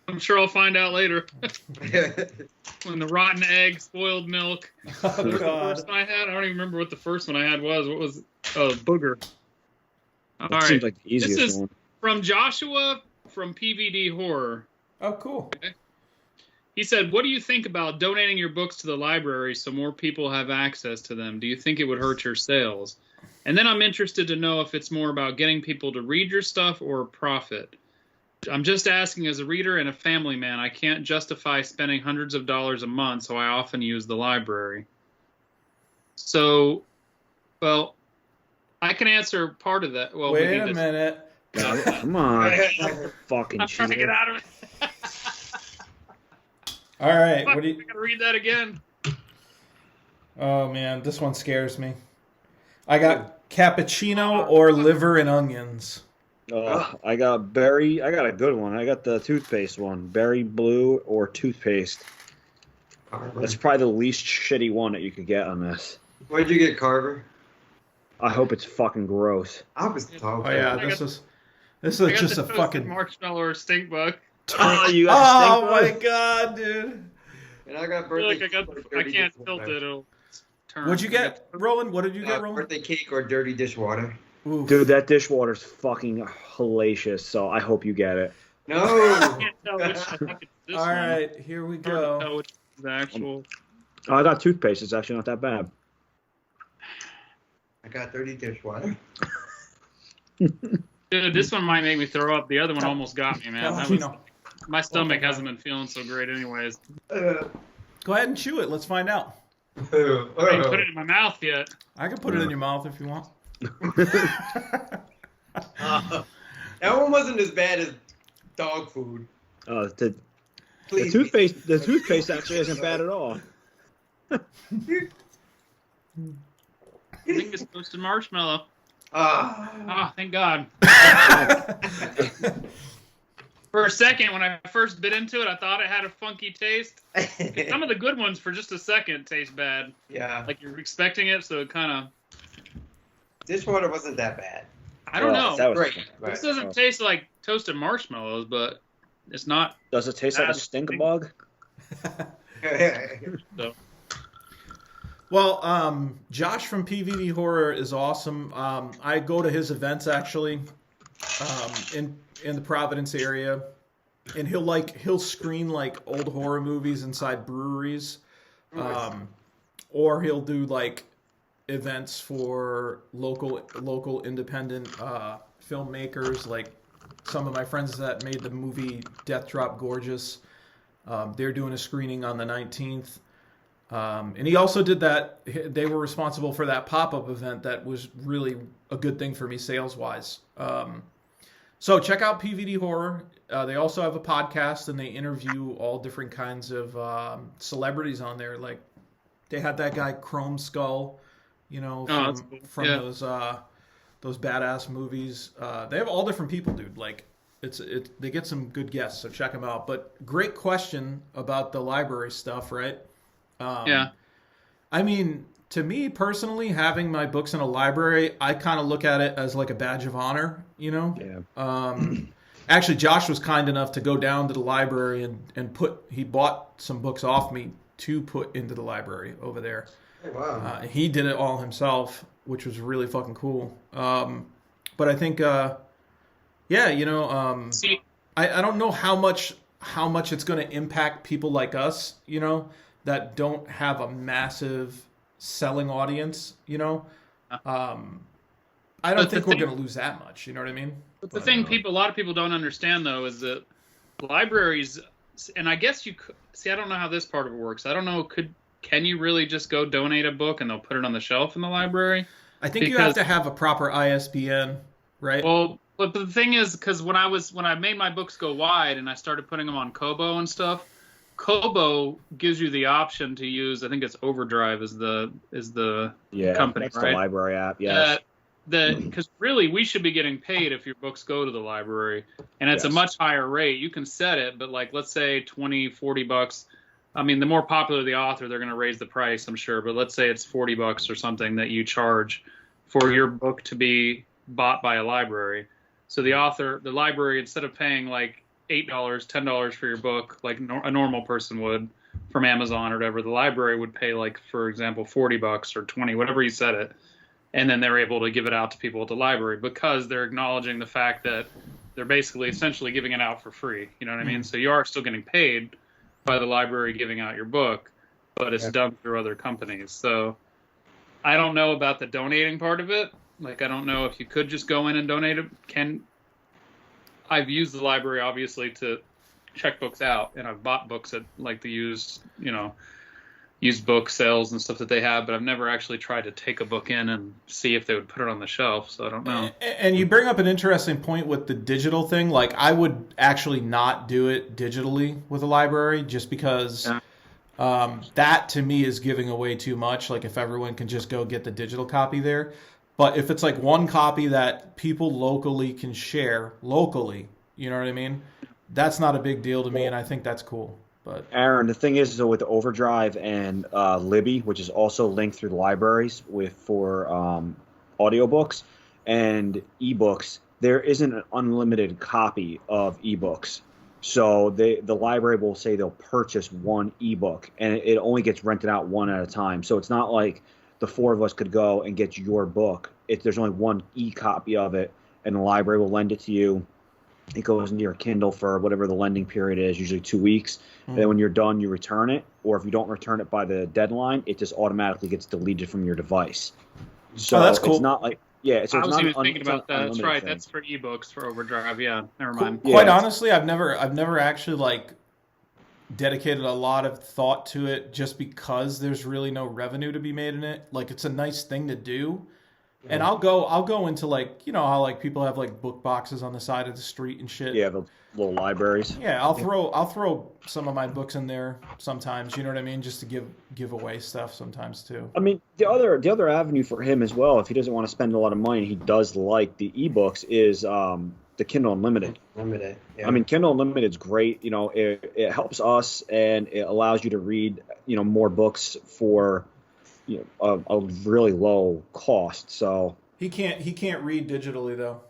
I'm sure I'll find out later. When the rotten egg, spoiled milk. Oh, what was the first one I had? I don't even remember what the first one I had was. What was? Oh, booger. All right. Seems like the easiest this is one. From Joshua from PVD Horror. Oh, cool. Okay. He said, what do you think about donating your books to the library so more people have access to them? Do you think it would hurt your sales? And then I'm interested to know if it's more about getting people to read your stuff or profit. I'm just asking as a reader and a family man. I can't justify spending hundreds of dollars a month, so I often use the library. So, well, I can answer part of that. Well, wait a minute. Come on. Fucking I'm trying to get out of it. All right. Fuck, I gotta read that again. Oh, man. This one scares me. I got cappuccino or liver and onions. I got a good one. I got the toothpaste one. Berry blue or toothpaste. That's probably the least shitty one that you could get on this. What did you get, Carver? I hope it's fucking gross. I was talking. Oh yeah, this is just a fucking marshmallow or stink bug. Oh, you got oh my god, dude! And I got I feel birthday. like cake or I dirty can't dishwater. tilt it. It'll turn. What'd you get, Roland? What did you get, Roland? Birthday cake or dirty dishwater. Oof. Dude, that dishwater's fucking hellacious, so I hope you get it. I No. can't tell which. I think it's this All one. right, here we Hard to tell go. which is the actual. Oh, I got toothpaste. It's actually not that bad. I got dirty dishwater. Dude, this one might make me throw up. The other one almost got me, man. That was, No. my stomach hasn't been feeling so great, anyways. Uh, Go ahead and chew it. Let's find out. I ain't put it in my mouth yet. I can put it in your mouth if you want. That one wasn't as bad as dog food. The Please. toothpaste actually isn't bad at all. I think it's toasted marshmallow. Ah. Oh, thank God. For a second, when I first bit into it, I thought it had a funky taste. Some of the good ones, for just a second, taste bad. Yeah. Like you're expecting it, so it kind of. Dishwater wasn't that bad. I don't know. That was Great. This doesn't taste like toasted marshmallows, but it's not. Does it taste like a stink bug? So. Well, Josh from PVD Horror is awesome. I go to his events actually, in the Providence area, and he'll screen like old horror movies inside breweries, or he'll do like events for local independent filmmakers. Like some of my friends that made the movie Death Drop Gorgeous, they're doing a screening on the 19th. And he also did that. They were responsible for that pop-up event that was really a good thing for me sales-wise. So check out PVD Horror. They also have a podcast, and they interview all different kinds of celebrities on there. Like they had that guy Chrome Skull, from those badass movies. They have all different people, dude. Like they get some good guests, so check them out. But great question about the library stuff, right? Yeah. I mean, to me personally, having my books in a library, I kind of look at it as like a badge of honor, Yeah. Actually, Josh was kind enough to go down to the library and he bought some books off me to put into the library over there. Oh, wow. He did it all himself, which was really fucking cool. But I think, See, I don't know how much it's going to impact people like us, that don't have a massive selling audience, I don't think we're going to lose that much, you know what I mean? But the thing a lot of people don't understand, though, is that libraries, and I guess you could, see, I don't know how this part of it works. I don't know, can you really just go donate a book and they'll put it on the shelf in the library? I think you have to have a proper ISBN, right? Well, but the thing is, because when I made my books go wide and I started putting them on Kobo and stuff, Kobo gives you the option to use, I think it's Overdrive is the company, that's right? the library app, yes. Because really, we should be getting paid if your books go to the library, and it's a much higher rate. You can set it, but like, let's say $20-$40. I mean, the more popular the author, they're going to raise the price, I'm sure. But let's say it's $40 or something that you charge for your book to be bought by a library. So the library, instead of paying like $8, $10 for your book, like a normal person would from Amazon or whatever, the library would pay, like, for example, $40 or $20, whatever you set it. And then they're able to give it out to people at the library because they're acknowledging the fact that they're basically essentially giving it out for free. You know what I mean? So you are still getting paid by the library giving out your book, but it's done through other companies. So I don't know about the donating part of it. Like, I don't know if you could just go in and donate it. I've used the library, obviously, to check books out, and I've bought books at, like, the used book sales and stuff that they have, but I've never actually tried to take a book in and see if they would put it on the shelf, so I don't know. And you bring up an interesting point with the digital thing. Like, I would actually not do it digitally with a library just because that, to me, is giving away too much. Like, if everyone can just go get the digital copy there. But if it's like one copy that people locally can share locally, you know what I mean? That's not a big deal to me, and I think that's cool. But Aaron, the thing is, with the Overdrive and Libby, which is also linked through the libraries for audiobooks and ebooks, there isn't an unlimited copy of ebooks. So the library will say they'll purchase one ebook, and it only gets rented out one at a time. So it's not like the four of us could go and get your book. There's only one e-copy of it, and the library will lend it to you. It goes into your Kindle for whatever the lending period is, usually 2 weeks. And then when you're done, you return it. Or if you don't return it by the deadline, it just automatically gets deleted from your device. So that's cool. It's not like, yeah. So I it's was not even thinking about that. That's right. thing. That's for ebooks for Overdrive. Yeah, never mind. Quite honestly, I've never actually like dedicated a lot of thought to it just because there's really no revenue to be made in it. Like it's a nice thing to do. And I'll go into like, you know how like people have like book boxes on the side of the street and shit. Yeah, the little libraries. Yeah, I'll throw some of my books in there sometimes, you know what I mean, just to give away stuff sometimes too. I mean, the other avenue for him as well, if he doesn't want to spend a lot of money and he does like the ebooks, is the Kindle Unlimited. Limited. Yeah. I mean, Kindle Unlimited is great. You know, it helps us and it allows you to read, you know, more books for, you know, a really low cost. So he can't read digitally though.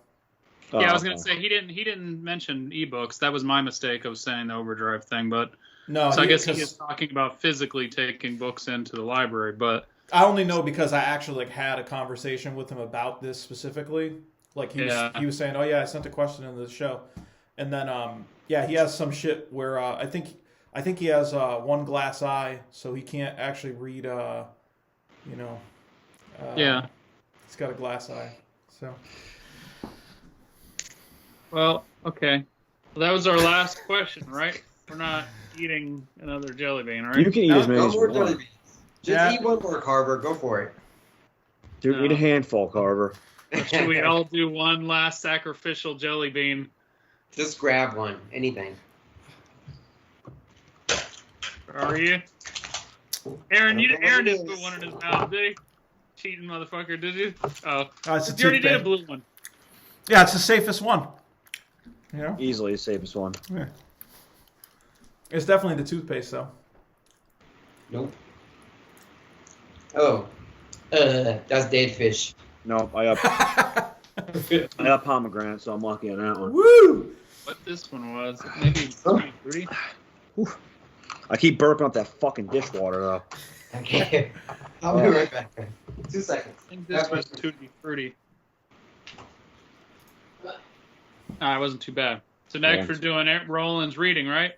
Yeah, I was gonna say he didn't mention ebooks. That was my mistake of saying the Overdrive thing, but no. So I guess he is talking about physically taking books into the library. But I only know because I actually like had a conversation with him about this specifically. Like he was saying, oh yeah, I sent a question in the show, and then he has some shit where I think he has one glass eye, so he can't actually read. He's got a glass eye. So. Well, okay. Well, that was our last question, right? We're not eating another jelly bean, right? You can eat as many no as you more want. jelly beans. Just eat one more, Carver. Go for it. Dude, eat a handful, Carver. Should we all do one last sacrificial jelly bean? Just grab one. Anything. Are you? Aaron didn't put one in his mouth, did he? Cheating motherfucker, did you? Oh, it's you already did a blue one. Yeah, it's the safest one. You know? Easily the safest one. Yeah. It's definitely the toothpaste, though. Nope. Oh. That's dead fish. No, I got pomegranate, so I'm lucky on that one. Woo! What this one was? Maybe fruity? I keep burping up that fucking dishwater, though. Okay. I'll be right back. 2 seconds. I think this was tutti fruity. It wasn't too bad. So next we're doing Roland's reading, right?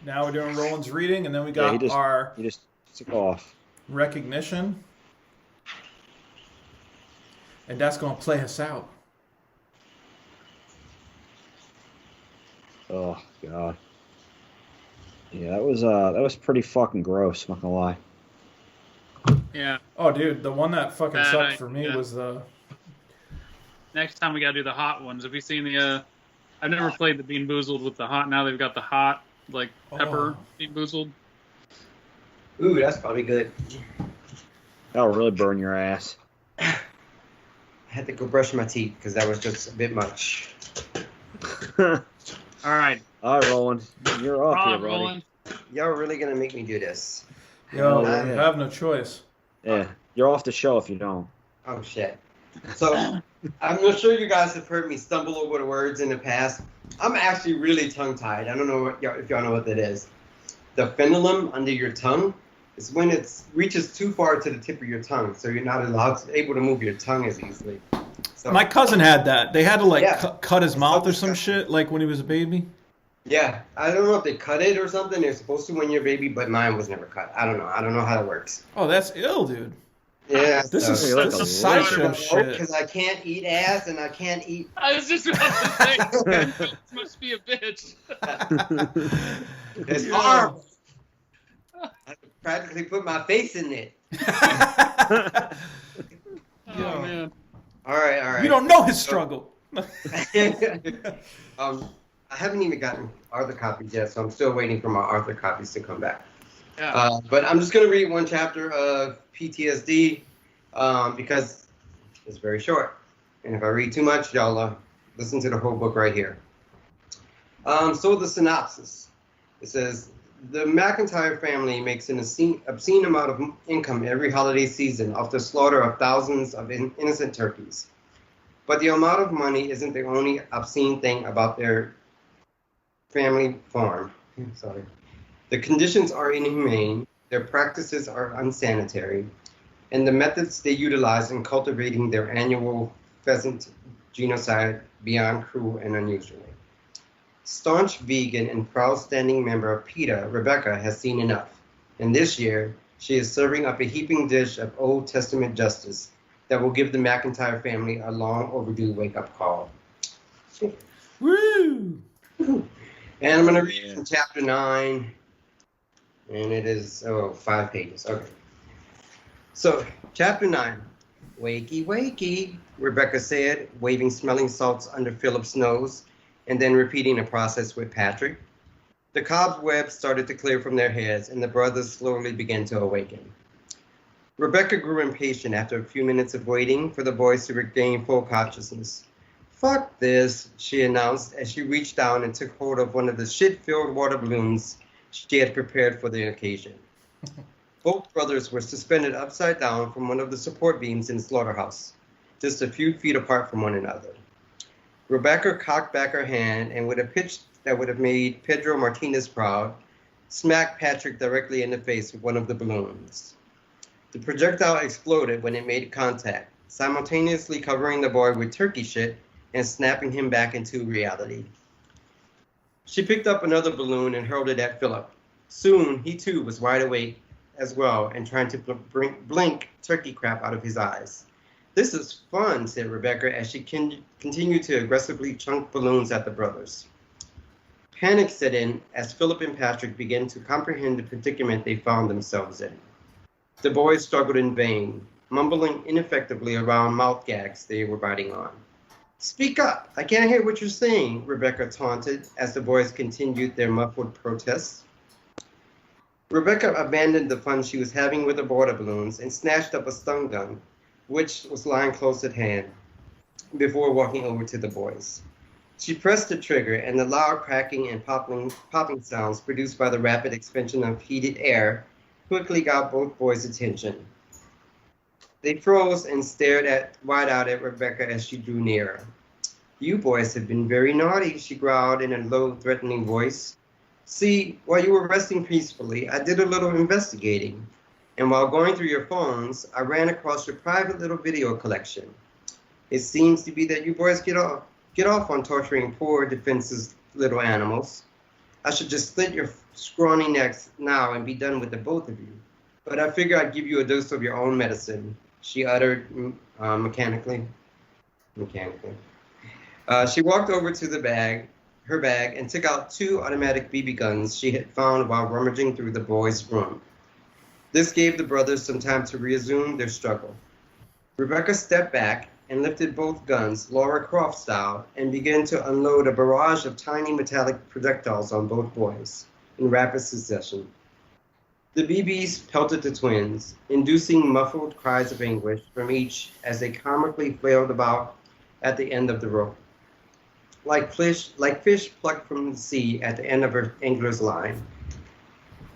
Now we're doing Roland's reading, and then we got he just took off. Recognition. And that's going to play us out. Oh, God. Yeah, that was pretty fucking gross, not gonna lie. Yeah. Oh, dude, the one that fucking sucked for me was the... Next time we gotta do the hot ones. Have you seen the... I've never played the Bean Boozled with the hot. Now they've got the hot, like, pepper Bean Boozled. Ooh, that's probably good. That'll really burn your ass. I had to go brush my teeth because that was just a bit much. All right. All right, Roland. You're up here, buddy. Roland. Y'all really going to make me do this? Yo, I have no choice. Yeah, you're off the show if you don't. Oh, shit. So, I'm not sure you guys have heard me stumble over the words in the past. I'm actually really tongue-tied. I don't know if y'all know what that is. The frenulum under your tongue is when it reaches too far to the tip of your tongue, so you're not able to move your tongue as easily. So, my cousin had that. They had to cut his mouth or some shit, like when he was a baby. Yeah, I don't know if they cut it or something. They're supposed to when you're a baby, but mine was never cut. I don't know how that works. Oh, that's ill, dude. Yeah, this is sideshow shit. Because I can't eat ass and I can't eat. I was just about to say, this must be a bitch. It's horrible. I practically put my face in it. Oh man. All right. You don't know his struggle. I haven't even gotten Arthur copies yet, so I'm still waiting for my Arthur copies to come back. Yeah. But I'm just going to read one chapter of PTSD because it's very short. And if I read too much, y'all listen to the whole book right here. So the synopsis. It says, the McIntyre family makes an obscene amount of income every holiday season off the slaughter of thousands of innocent turkeys. But the amount of money isn't the only obscene thing about their family farm. Sorry. The conditions are inhumane, their practices are unsanitary, and the methods they utilize in cultivating their annual pheasant genocide beyond cruel and unusual. Staunch vegan and proud standing member of PETA, Rebecca, has seen enough, and this year she is serving up a heaping dish of Old Testament justice that will give the McIntyre family a long overdue wake-up call. Woo! And I'm going to read from chapter 9, and it is 5 pages. Okay. So, chapter 9. Wakey, wakey, Rebecca said, waving smelling salts under Philip's nose, and then repeating the process with Patrick. The cobwebs started to clear from their heads, and the brothers slowly began to awaken. Rebecca grew impatient after a few minutes of waiting for the boys to regain full consciousness. Fuck this, she announced as she reached down and took hold of one of the shit-filled water balloons she had prepared for the occasion. Both brothers were suspended upside down from one of the support beams in the slaughterhouse, just a few feet apart from one another. Rebecca cocked back her hand and, with a pitch that would have made Pedro Martinez proud, smacked Patrick directly in the face with one of the balloons. The projectile exploded when it made contact, simultaneously covering the boy with turkey shit and snapping him back into reality. She picked up another balloon and hurled it at Philip. Soon, he too was wide awake as well and trying to blink turkey crap out of his eyes. This is fun, said Rebecca as she continued to aggressively chunk balloons at the brothers. Panic set in as Philip and Patrick began to comprehend the predicament they found themselves in. The boys struggled in vain, mumbling ineffectively around mouth gags they were biting on. Speak up! I can't hear what you're saying, Rebecca taunted as the boys continued their muffled protests. Rebecca abandoned the fun she was having with the water balloons and snatched up a stun gun, which was lying close at hand, before walking over to the boys. She pressed the trigger, and the loud cracking and popping sounds produced by the rapid expansion of heated air quickly got both boys' attention. They froze and stared wide-eyed at Rebecca as she drew nearer. You boys have been very naughty, she growled in a low, threatening voice. See, while you were resting peacefully, I did a little investigating. And while going through your phones, I ran across your private little video collection. It seems to be that you boys get off on torturing poor, defenseless little animals. I should just slit your scrawny necks now and be done with the both of you. But I figure I'd give you a dose of your own medicine, she uttered mechanically. She walked over to her bag, and took out 2 automatic BB guns she had found while rummaging through the boys' room. This gave the brothers some time to resume their struggle. Rebecca stepped back and lifted both guns, Lara Croft style, and began to unload a barrage of tiny metallic projectiles on both boys in rapid succession. The BBs pelted the twins, inducing muffled cries of anguish from each as they comically flailed about at the end of the rope. Like fish plucked from the sea at the end of her angler's line.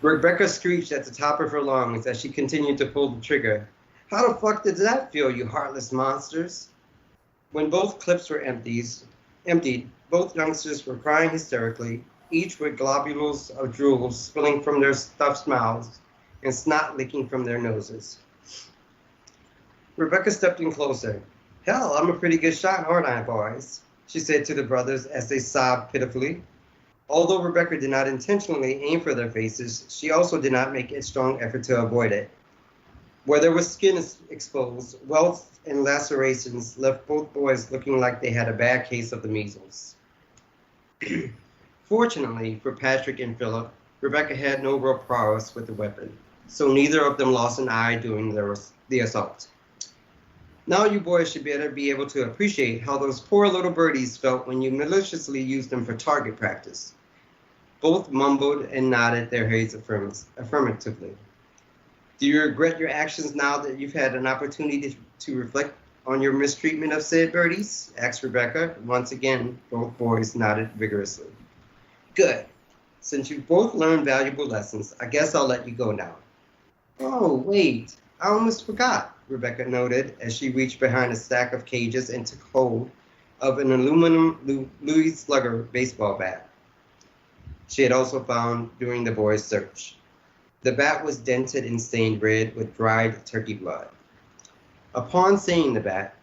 Rebecca screeched at the top of her lungs as she continued to pull the trigger. How the fuck did that feel, you heartless monsters? When both clips were emptied, both youngsters were crying hysterically, each with globules of drool spilling from their stuffed mouths and snot leaking from their noses. Rebecca stepped in closer. Hell, I'm a pretty good shot, aren't I, boys? She said to the brothers as they sobbed pitifully. Although Rebecca did not intentionally aim for their faces, she also did not make a strong effort to avoid it. Where there was skin exposed, welts and lacerations left both boys looking like they had a bad case of the measles. Fortunately for Patrick and Philip, Rebecca had no real prowess with the weapon, so neither of them lost an eye during the assault. Now you boys should better be able to appreciate how those poor little birdies felt when you maliciously used them for target practice. Both mumbled and nodded their heads affirmatively. Do you regret your actions now that you've had an opportunity to reflect on your mistreatment of said birdies? Asked Rebecca. Once again, both boys nodded vigorously. Good. Since you both learned valuable lessons, I guess I'll let you go now. Oh, wait. I almost forgot, Rebecca noted as she reached behind a stack of cages and took hold of an aluminum Louis Slugger baseball bat. she had also found during the boys' search. The bat was dented and stained red with dried turkey blood. Upon seeing the bat,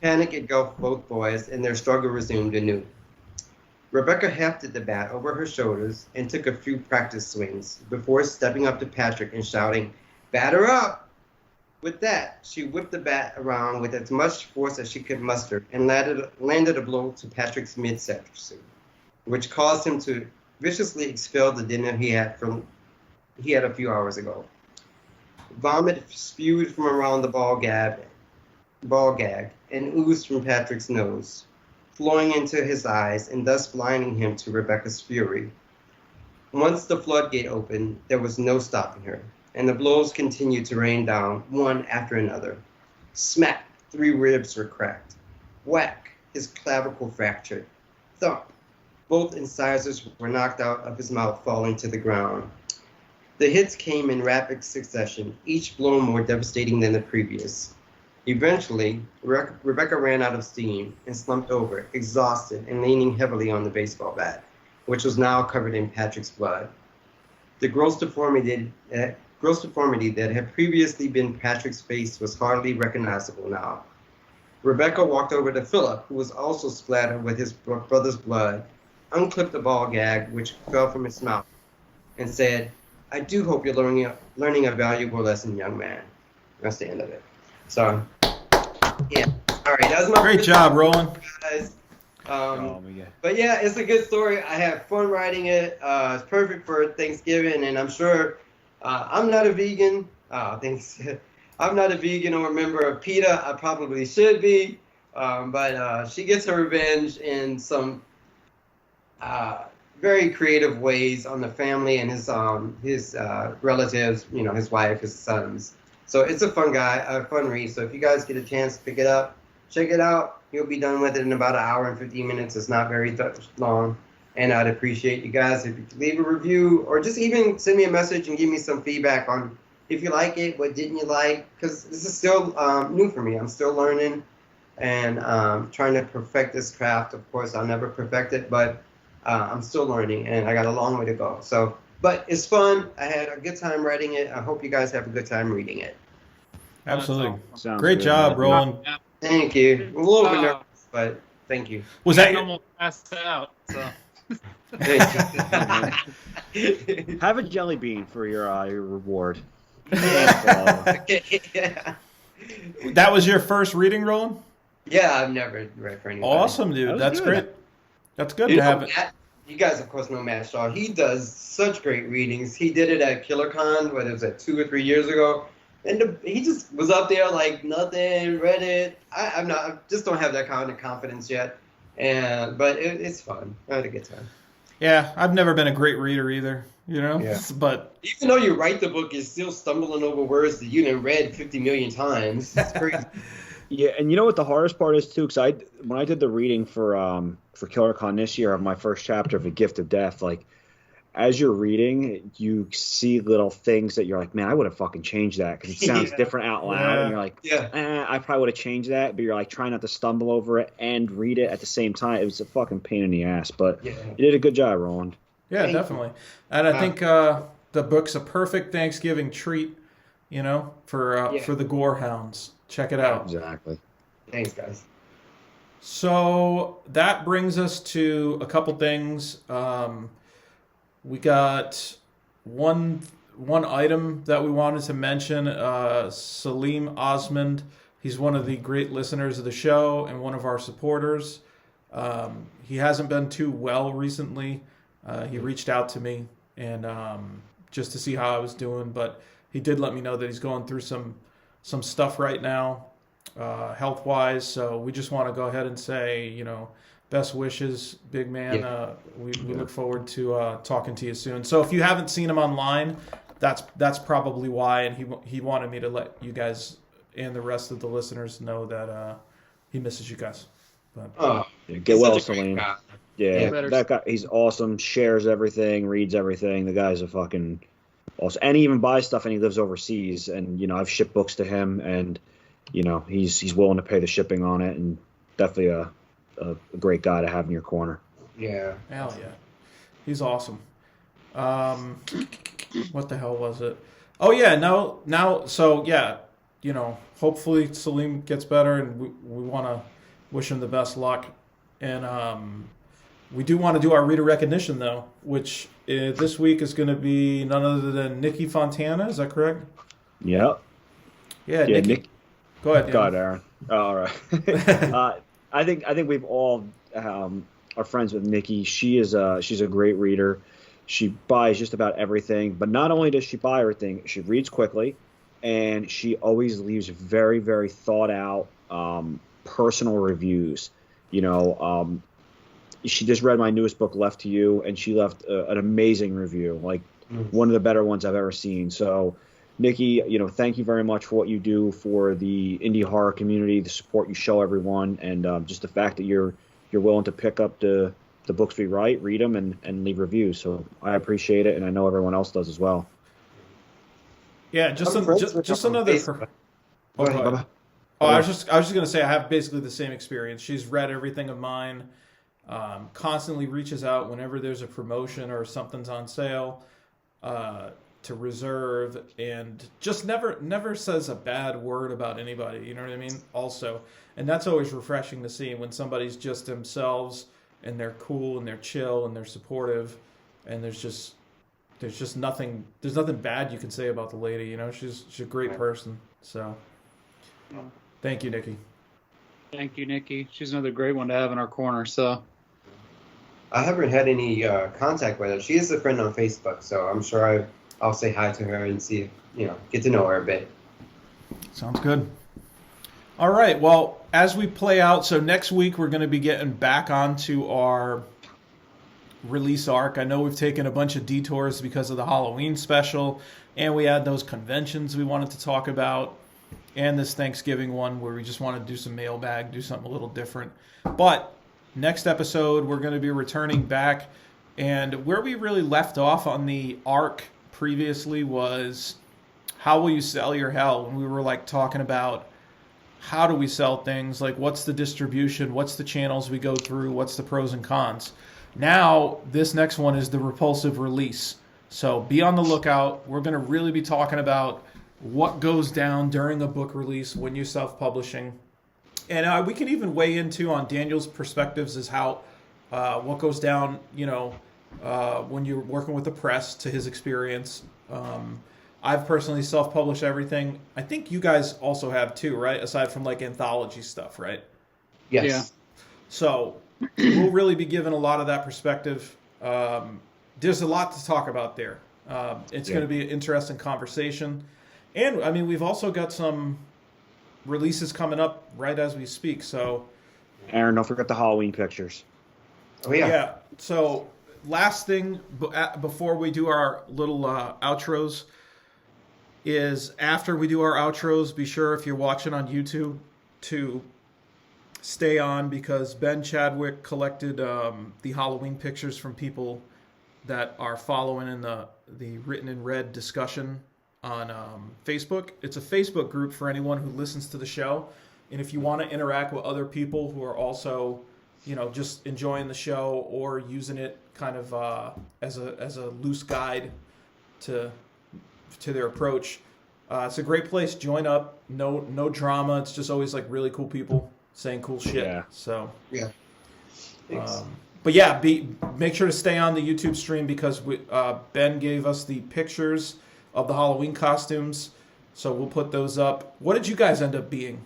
panic engulfed both boys, and their struggle resumed anew. Rebecca hefted the bat over her shoulders and took a few practice swings before stepping up to Patrick and shouting, "Batter up!" With that, she whipped the bat around with as much force as she could muster and landed a blow to Patrick's midsection, which caused him to viciously expel the dinner he had a few hours ago. Vomit spewed from around the ball gag and oozed from Patrick's nose, flowing into his eyes and thus blinding him to Rebecca's fury. Once the floodgate opened, there was no stopping her, and the blows continued to rain down, one after another. Smack, 3 ribs were cracked. Whack, his clavicle fractured. Thump, both incisors were knocked out of his mouth, falling to the ground. The hits came in rapid succession, each blow more devastating than the previous. Eventually, Rebecca ran out of steam and slumped over, exhausted and leaning heavily on the baseball bat, which was now covered in Patrick's blood. The gross deformity that had previously been Patrick's face was hardly recognizable now. Rebecca walked over to Philip, who was also splattered with his brother's blood, unclipped the ball gag, which fell from his mouth, and said, "I do hope you're learning a valuable lesson, young man." That's the end of it. So, yeah. All right, that was my Great job, Rowland. guys. But yeah, it's a good story. I had fun writing it. It's perfect for Thanksgiving, and I'm sure I'm not a vegan. Thanks. I'm not a vegan or a member of PETA. I probably should be, but she gets her revenge in some very creative ways on the family and his relatives. You know, his wife, his sons. So it's a fun read. So if you guys get a chance to pick it up, check it out. You'll be done with it in about 1 hour and 15 minutes. It's not very long. And I'd appreciate you guys if you could leave a review or just even send me a message and give me some feedback on if you like it, what didn't you like, because this is still new for me. I'm still learning and trying to perfect this craft. Of course, I'll never perfect it, but I'm still learning, and I got a long way to go. So, but it's fun. I had a good time writing it. I hope you guys have a good time reading it. Absolutely. Sounds Great good, job, man. Rowland. Thank you. I'm a little bit nervous, but thank you. Was that almost passed out? So. Have a jelly bean for your reward. Yeah. that was your first reading, Rowland? Yeah, I've never read for anybody. Awesome, dude. That That's was great. good. That's good You to know, have it. Matt, you guys, of course, know Matt Shaw. He does such great readings. He did it at KillerCon, whether it was 2 or 3 years ago. And he just was up there like nothing, read it. I just don't have that kind of confidence yet. But it's fun. I had a good time. Yeah, I've never been a great reader either, you know? Yeah. But Even though you write the book, you're still stumbling over words that you done read 50 million times. It's crazy. Yeah, and you know what the hardest part is too? Because when I did the reading for KillerCon this year of my first chapter of The Gift of Death, like as you're reading, you see little things that you're like, man, I would have fucking changed that because it sounds different out loud, and you're like, I probably would have changed that, but you're like trying not to stumble over it and read it at the same time. It was a fucking pain in the ass, but you did a good job, Rowland. yeah, definitely. And I think the book's a perfect Thanksgiving treat, you know, for the gore hounds. Check it out. Exactly. Thanks, guys. So that brings us to a couple things. We got one item that we wanted to mention. Salim Osmond, he's one of the great listeners of the show and one of our supporters. He hasn't been too well recently. He reached out to me and just to see how I was doing, but he did let me know that he's going through some stuff right now, health-wise. So we just want to go ahead and say, you know, best wishes, big man. We look forward to talking to you soon. So if you haven't seen him online, that's probably why, and he wanted me to let you guys and the rest of the listeners know that he misses you guys. But, get well, Salim. Yeah, better. that guy, he's awesome. Shares everything, reads everything. The guy's a fucking awesome, and he even buys stuff. And he lives overseas, and you know I've shipped books to him, and you know he's willing to pay the shipping on it, and definitely a a great guy to have in your corner. Yeah. Hell yeah. He's awesome. What the hell was it? Oh yeah, now so yeah, hopefully Salim gets better, and we want to wish him the best luck. And we do want to do our reader recognition though, which this week is going to be none other than Nikki Fontana. Is that correct? Yep. Yeah, Yeah, Nikki. Nick. Go ahead, Dan. God, Aaron. Oh, all right. I think we've all are friends with Nikki. She's a great reader. She buys just about everything, but not only does she buy everything, she reads quickly, and she always leaves very, very thought out personal reviews. She just read my newest book, Left to You, and she left an amazing review, like one of the better ones I've ever seen. So, Nikki, thank you very much for what you do for the indie horror community, the support you show everyone, and just the fact that you're willing to pick up the books we write, read them, and leave reviews. So I appreciate it, and I know everyone else does as well. Yeah, just another. I was just gonna say I have basically the same experience. She's read everything of mine. Constantly reaches out whenever there's a promotion or something's on sale to reserve, and just never says a bad word about anybody. You know what I mean? Also, and that's always refreshing to see when somebody's just themselves and they're cool and they're chill and they're supportive, and there's just nothing bad you can say about the lady. She's a great person. So, thank you, Nikki. Thank you, Nikki. She's another great one to have in our corner. So, I haven't had any contact with her. She is a friend on Facebook, so I'm sure I'll say hi to her and see if, get to know her a bit. Sounds good. All right. Well, as we play out, so next week we're going to be getting back onto our release arc. I know we've taken a bunch of detours because of the Halloween special, and we had those conventions we wanted to talk about, and this Thanksgiving one where we just want to do some mailbag, do something a little different. But next episode, we're going to be returning back, and where we really left off on the arc previously was how will you sell your hell? And we were talking about how do we sell things, what's the distribution, what's the channels we go through, what's the pros and cons. Now, this next one is the repulsive release. So be on the lookout. We're going to really be talking about what goes down during a book release when you're self-publishing. And we can even weigh into on Daniel's perspectives as how what goes down, when you're working with the press, to his experience. I've personally self-published everything. I think you guys also have too, right? Aside from anthology stuff, right? Yes. Yeah. So we'll really be given a lot of that perspective. There's a lot to talk about there. It's going to be an interesting conversation. And, we've also got some releases coming up right as we speak. So, Aaron, don't forget the Halloween pictures. Oh, yeah. Yeah. So, last thing before we do our little outros is after we do our outros, be sure if you're watching on YouTube to stay on, because Ben Chadwick collected the Halloween pictures from people that are following in the Written in Red discussion on Facebook. It's a Facebook group for anyone who listens to the show, and if you want to interact with other people who are also just enjoying the show or using it kind of as a loose guide to their approach, it's a great place. Join up. No drama. It's just always really cool people saying cool shit. Yeah. So Yeah. Thanks. but yeah, make sure to stay on the YouTube stream, because Ben gave us the pictures of the Halloween costumes, so we'll put those up. What did you guys end up being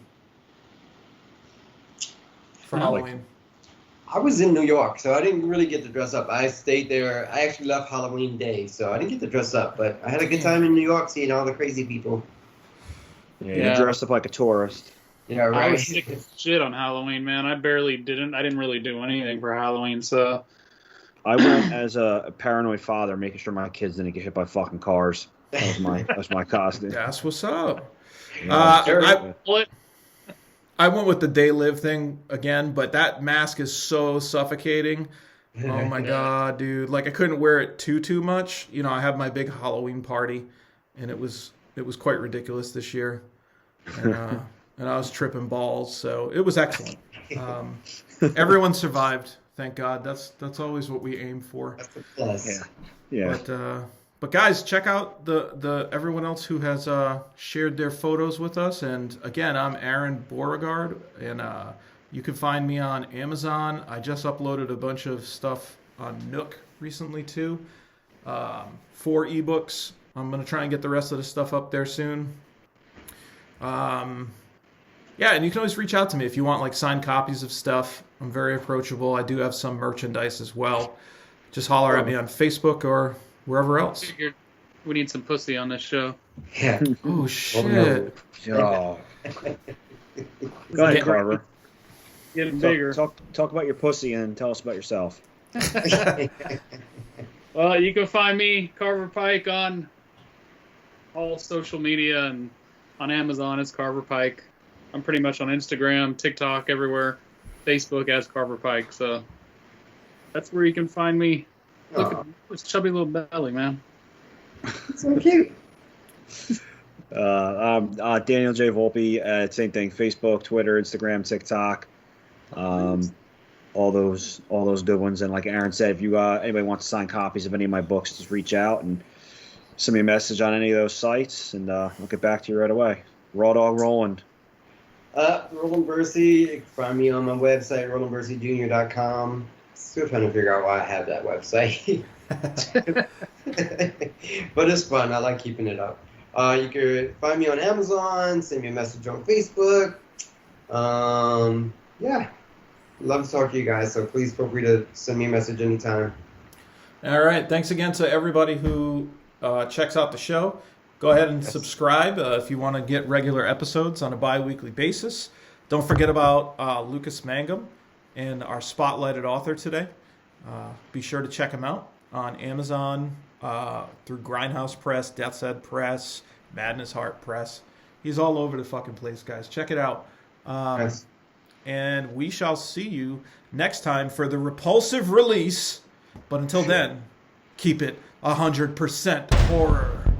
for Halloween? I was in New York, so I didn't really get to dress up. I stayed there. I actually left Halloween Day, so I didn't get to dress up. But I had a good time in New York, seeing all the crazy people. Yeah. You dressed up like a tourist. Yeah, I right. was sick as shit on Halloween, man. I didn't really do anything for Halloween, so. I went as a paranoid father, making sure my kids didn't get hit by fucking cars. That was my costume. That's what's up. Yeah, I went with the They Live thing again, but that mask is so suffocating. Oh my god, dude! I couldn't wear it too much. I have my big Halloween party, and it was quite ridiculous this year. And, and I was tripping balls. So it was excellent. Everyone survived, thank God. That's always what we aim for. That's a plus. Yeah. But guys, check out the everyone else who has shared their photos with us. And again, I'm Aaron Beauregard, and you can find me on Amazon. I just uploaded a bunch of stuff on Nook recently too. 4 ebooks. I'm gonna try and get the rest of the stuff up there soon. Yeah, and you can always reach out to me if you want like signed copies of stuff. I'm very approachable. I do have some merchandise as well. Just holler at me on Facebook or wherever else. We need some pussy on this show. Yeah. Oh shit! Oh. Go ahead, Carver. Get it bigger. Talk about your pussy and tell us about yourself. Well, you can find me, Carver Pike, on all social media and on Amazon as Carver Pike. I'm pretty much on Instagram, TikTok, everywhere. Facebook as Carver Pike. So that's where you can find me. Look at this chubby little belly, man. So cute. Daniel J. Volpe, same thing. Facebook, Twitter, Instagram, TikTok. All those good ones. And like Aaron said, if you anybody wants to sign copies of any of my books, just reach out and send me a message on any of those sites, and I'll get back to you right away. Raw Dog Rowland. Rowland Bercy. You can find me on my website, RowlandBercyJr.com. Still trying to figure out why I have that website. But it's fun. I like keeping it up. You can find me on Amazon. Send me a message on Facebook. Yeah. Love to talk to you guys, so please feel free to send me a message anytime. All right. Thanks again to everybody who checks out the show. Go ahead and subscribe if you want to get regular episodes on a bi-weekly basis. Don't forget about Lucas Mangum and our spotlighted author today. Be sure to check him out on Amazon, through Grindhouse Press, Death's Head Press, Madness Heart Press. He's all over the fucking place, guys. Check it out. Yes. And we shall see you next time for the repulsive release. But until then, keep it 100% horror.